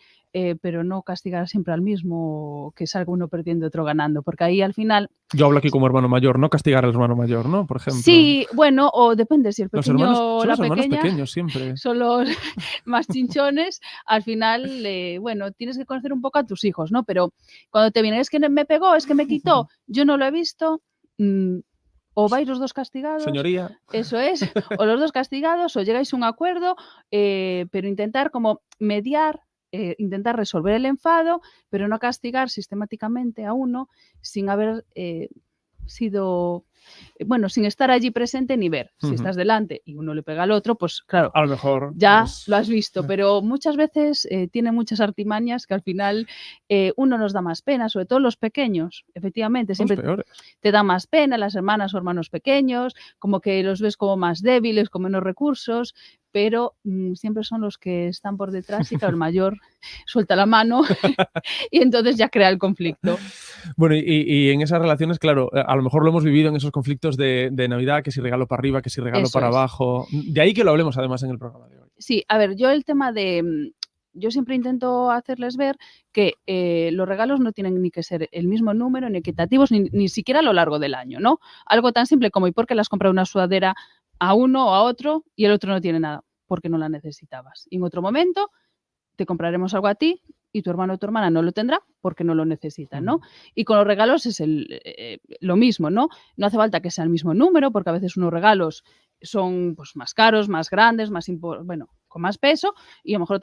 pero no castigar siempre al mismo, que salga uno perdiendo y otro ganando, porque ahí al final Yo hablo aquí como hermano mayor, no castigar al hermano mayor, ¿no? Por ejemplo. sí, bueno, o depende si el Los pequeño hermanos, o son la los hermanos pequeña pequeños siempre. son los más chinchones, al final, bueno, tienes que conocer un poco a tus hijos, ¿no? Pero cuando te vienen, es que me pegó, es que me quitó, yo no lo he visto, o vais los dos castigados, Señoría. eso es, o los dos castigados, o llegáis a un acuerdo, pero intentar como mediar, intentar resolver el enfado, pero no castigar sistemáticamente a uno sin haber sido, bueno, sin estar allí presente ni ver. Si Ujú. estás delante y uno le pega al otro, pues claro, A lo mejor. ya pues, lo has visto, pero muchas veces tiene muchas artimañas que al final uno nos da más pena, sobre todo los pequeños, efectivamente, son siempre los peores. te da más pena las hermanas o hermanos pequeños, como que los ves como más débiles, con menos recursos, pero siempre son los que están por detrás y claro, el mayor suelta la mano y entonces ya crea el conflicto. Bueno, y en esas relaciones, claro, a lo mejor lo hemos vivido en esos conflictos de Navidad, que si regalo para arriba, que si regalo Eso para es. abajo. De ahí que lo hablemos además en el programa de hoy. Sí, a ver, yo el tema de, yo siempre intento hacerles ver que los regalos no tienen ni que ser el mismo número, ni equitativos, ni siquiera a lo largo del año, ¿no? Algo tan simple como, ¿y por qué le has comprado una sudadera a uno o a otro y el otro no tiene nada? Porque no la necesitabas. Y en otro momento te compraremos algo a ti y tu hermano o tu hermana no lo tendrá porque no lo necesita, ¿no? Y con los regalos es lo mismo, ¿no? No hace falta que sea el mismo número porque a veces unos regalos son pues, más caros, más grandes, bueno, con más peso y a lo mejor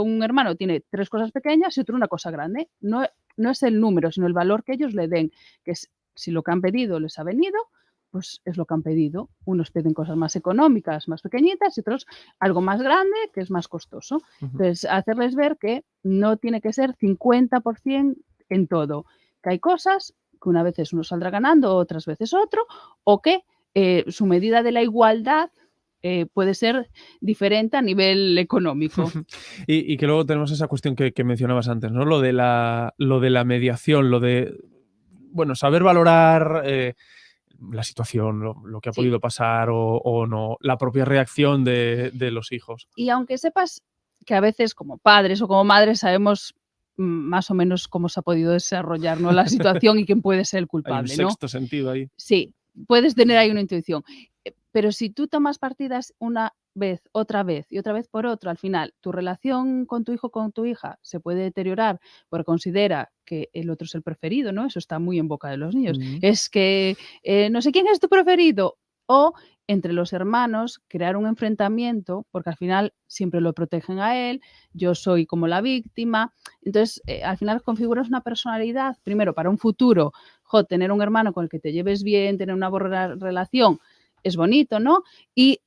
un hermano tiene 3 cosas pequeñas y otro una cosa grande. No, no es el número, sino el valor que ellos le den, que es, si lo que han pedido les ha venido, pues es lo que han pedido. Unos piden cosas más económicas, más pequeñitas y otros algo más grande, que es más costoso. Entonces, hacerles ver que no tiene que ser 50% en todo, que hay cosas que una vez uno saldrá ganando, otras veces otro, o que su medida de la igualdad puede ser diferente a nivel económico. Y que luego tenemos esa cuestión que mencionabas antes, ¿no? Lo de la mediación, lo de, bueno, saber valorar la situación, lo que ha podido pasar o no, la propia reacción de los hijos. Y aunque sepas que a veces como padres o como madres sabemos más o menos cómo se ha podido desarrollar, ¿no? la situación y quién puede ser el culpable, Hay un ¿no? sexto sentido ahí. Sí, puedes tener ahí una intuición. Pero si tú tomas partidas una vez, otra vez y otra vez por otra, al final tu relación con tu hijo o con tu hija se puede deteriorar porque considera que el otro es el preferido, ¿no? Eso está muy en boca de los niños. Es que no sé quién es tu preferido. O entre los hermanos crear un enfrentamiento porque al final siempre lo protegen a él, yo soy como la víctima. Entonces, al final configuras una personalidad, primero para un futuro, tener un hermano con el que te lleves bien, tener una buena relación, es bonito, ¿no? Y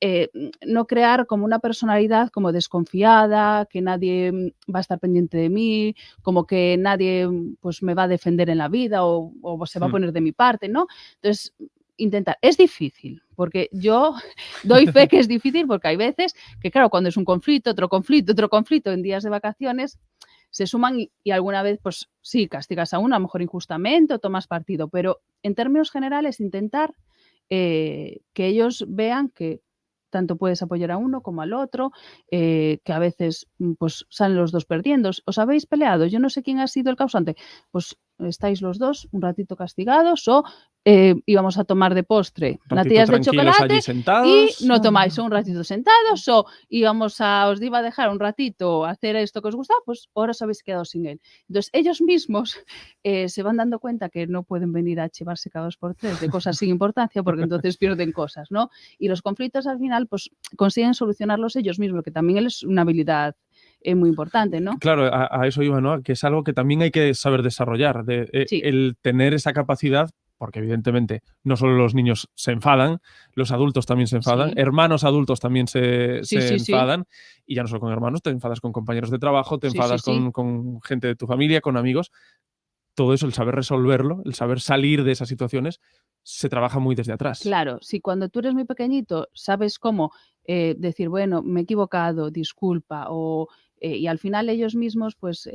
no crear como una personalidad como desconfiada, que nadie va a estar pendiente de mí, como que nadie pues me va a defender en la vida o se va a poner de mi parte, ¿no? Entonces, intentar. Es difícil, porque yo doy fe que es difícil, porque hay veces que, claro, cuando es un conflicto, otro conflicto en días de vacaciones, se suman y alguna vez, pues sí, castigas a uno, a lo mejor injustamente o tomas partido, pero en términos generales intentar que ellos vean que tanto puedes apoyar a uno como al otro, que a veces pues salen los dos perdiendo. ¿Os habéis peleado? Yo no sé quién ha sido el causante. Pues estáis los dos un ratito castigados o íbamos a tomar de postre natillas de chocolate y no tomáis un ratito sentados o os iba a dejar un ratito hacer esto que os gustaba, pues ahora os habéis quedado sin él. Entonces ellos mismos se van dando cuenta que no pueden venir a chivarse cada 2 por 3 de cosas sin importancia porque entonces pierden cosas, ¿no? Y los conflictos al final pues consiguen solucionarlos ellos mismos, que también es una habilidad muy importante, ¿no? Claro, a eso iba, ¿no? Que es algo que también hay que saber desarrollar, Sí. el tener esa capacidad porque evidentemente no solo los niños se enfadan, los adultos también se enfadan, hermanos adultos también se enfadan, y ya no solo con hermanos, te enfadas con compañeros de trabajo, te enfadas con gente de tu familia, con amigos. Todo eso, el saber resolverlo, el saber salir de esas situaciones, se trabaja muy desde atrás. Claro, si cuando tú eres muy pequeñito sabes cómo decir, bueno, me he equivocado, disculpa, y al final ellos mismos, pues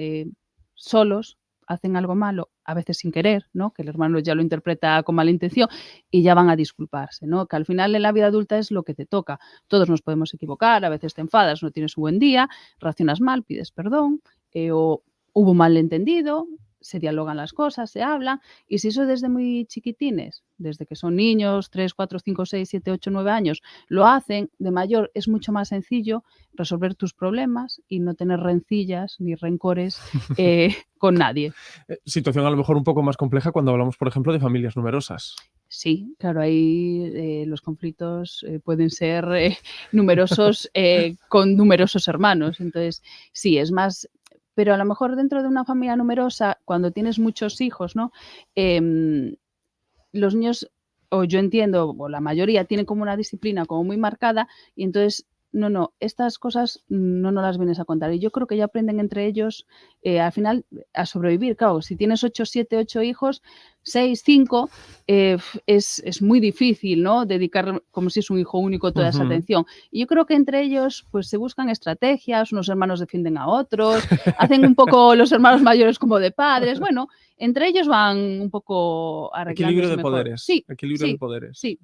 solos, hacen algo malo, a veces sin querer, ¿no? Que el hermano ya lo interpreta con mala intención y ya van a disculparse, ¿no? Que al final en la vida adulta es lo que te toca. Todos nos podemos equivocar, a veces te enfadas, no tienes un buen día, reaccionas mal, pides perdón, o hubo malentendido, se dialogan las cosas, se hablan, y si eso desde muy chiquitines, desde que son niños, 3, 4, 5, 6, 7, 8, 9 años, lo hacen, de mayor es mucho más sencillo resolver tus problemas y no tener rencillas ni rencores con nadie. Situación a lo mejor un poco más compleja cuando hablamos, por ejemplo, de familias numerosas. Sí, claro, ahí los conflictos pueden ser numerosos con numerosos hermanos, entonces sí, es más... Pero a lo mejor dentro de una familia numerosa, cuando tienes muchos hijos, ¿no? Los niños, o yo entiendo, o la mayoría, tienen como una disciplina como muy marcada y entonces, no, estas cosas no nos las vienes a contar. Y yo creo que ya aprenden entre ellos al final a sobrevivir. Claro, si tienes 8, 7, 8 hijos, 6, 5, es muy difícil, ¿no? Dedicar como si es un hijo único toda esa atención. Y yo creo que entre ellos pues se buscan estrategias, unos hermanos defienden a otros, hacen un poco los hermanos mayores como de padres, bueno, entre ellos van un poco arreglándose Equilibrio de mejor. poderes. Sí, Equilibrio de poderes. Sí.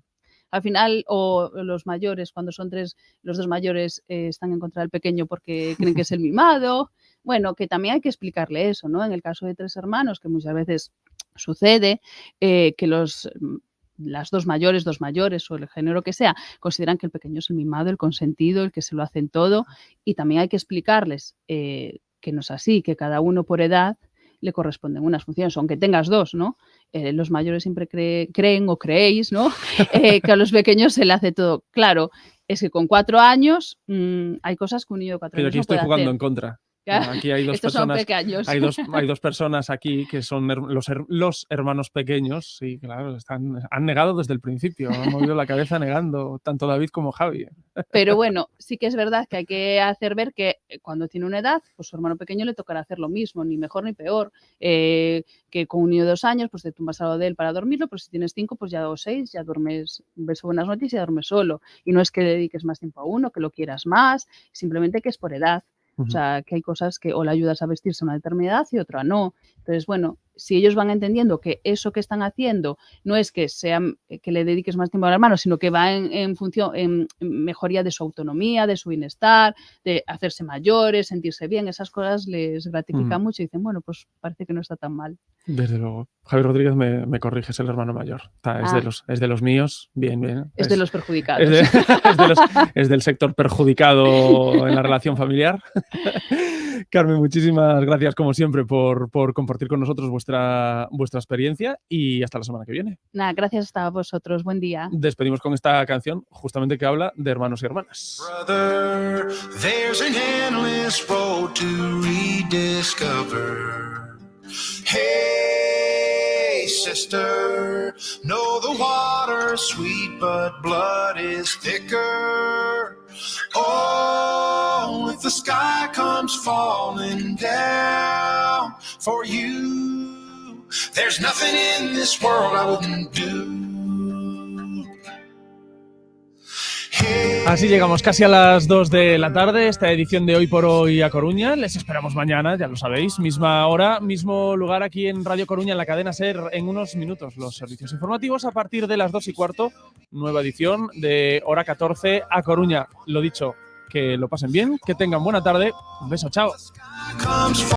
Al final, o los mayores, cuando son 3, los 2 mayores están en contra del pequeño porque creen que es el mimado. Bueno, que también hay que explicarle eso, ¿no? En el caso de 3 hermanos, que muchas veces sucede, que las 2 mayores o el género que sea, consideran que el pequeño es el mimado, el consentido, el que se lo hacen todo. Y también hay que explicarles que no es así, que cada uno por edad le corresponden unas funciones, aunque tengas 2, ¿no? Los mayores siempre creen o creéis, ¿no? Que a los pequeños se le hace todo. Claro, es que con 4 años hay cosas que un niño de 4 Pero años aquí no estoy puede jugando hacer. en contra. Aquí hay 2 Estos personas. son pequeños. Hay 2 personas aquí que son los hermanos pequeños. Sí, claro, han negado desde el principio. Han movido la cabeza negando, tanto David como Javi. Pero bueno, sí que es verdad que hay que hacer ver que cuando tiene una edad, pues su hermano pequeño le tocará hacer lo mismo, ni mejor ni peor. Que con un niño de 2 años, pues te tumbas al lado de él para dormirlo, pero si tienes 5, pues ya o 6, ya duermes, ves buenas noticias y ya duermes solo. Y no es que le dediques más tiempo a uno, que lo quieras más, simplemente que es por edad. O sea, que hay cosas que o le ayudas a vestirse a una determinada edad y otra no. Entonces, bueno, si ellos van entendiendo que eso que están haciendo no es que que le dediques más tiempo al hermano, sino que va en función, en mejoría de su autonomía, de su bienestar, de hacerse mayores, sentirse bien, esas cosas les gratifican mucho y dicen, bueno, pues parece que no está tan mal. Desde luego. Javi Rodríguez me corrige, es el hermano mayor. Es de los míos, bien. Es de los perjudicados. Es del sector perjudicado en la relación familiar. Carmen, muchísimas gracias como siempre por compartir con nosotros vuestra experiencia y hasta la semana que viene. Nada, gracias a vosotros. Buen día. Despedimos con esta canción justamente que habla de hermanos y hermanas. Brother, there's an endless road to rediscover. Hey, sister, know the water's sweet, but blood is thicker. Oh, if the sky comes falling down for you, there's nothing in this world I wouldn't do. Así llegamos casi a las 2 de la tarde, esta edición de Hoy por Hoy a Coruña. Les esperamos mañana, ya lo sabéis, misma hora, mismo lugar aquí en Radio Coruña, en la cadena SER, en unos minutos. Los servicios informativos a partir de las 2:15, nueva edición de Hora 14 a Coruña. Lo dicho, que lo pasen bien, que tengan buena tarde. Un beso, chao.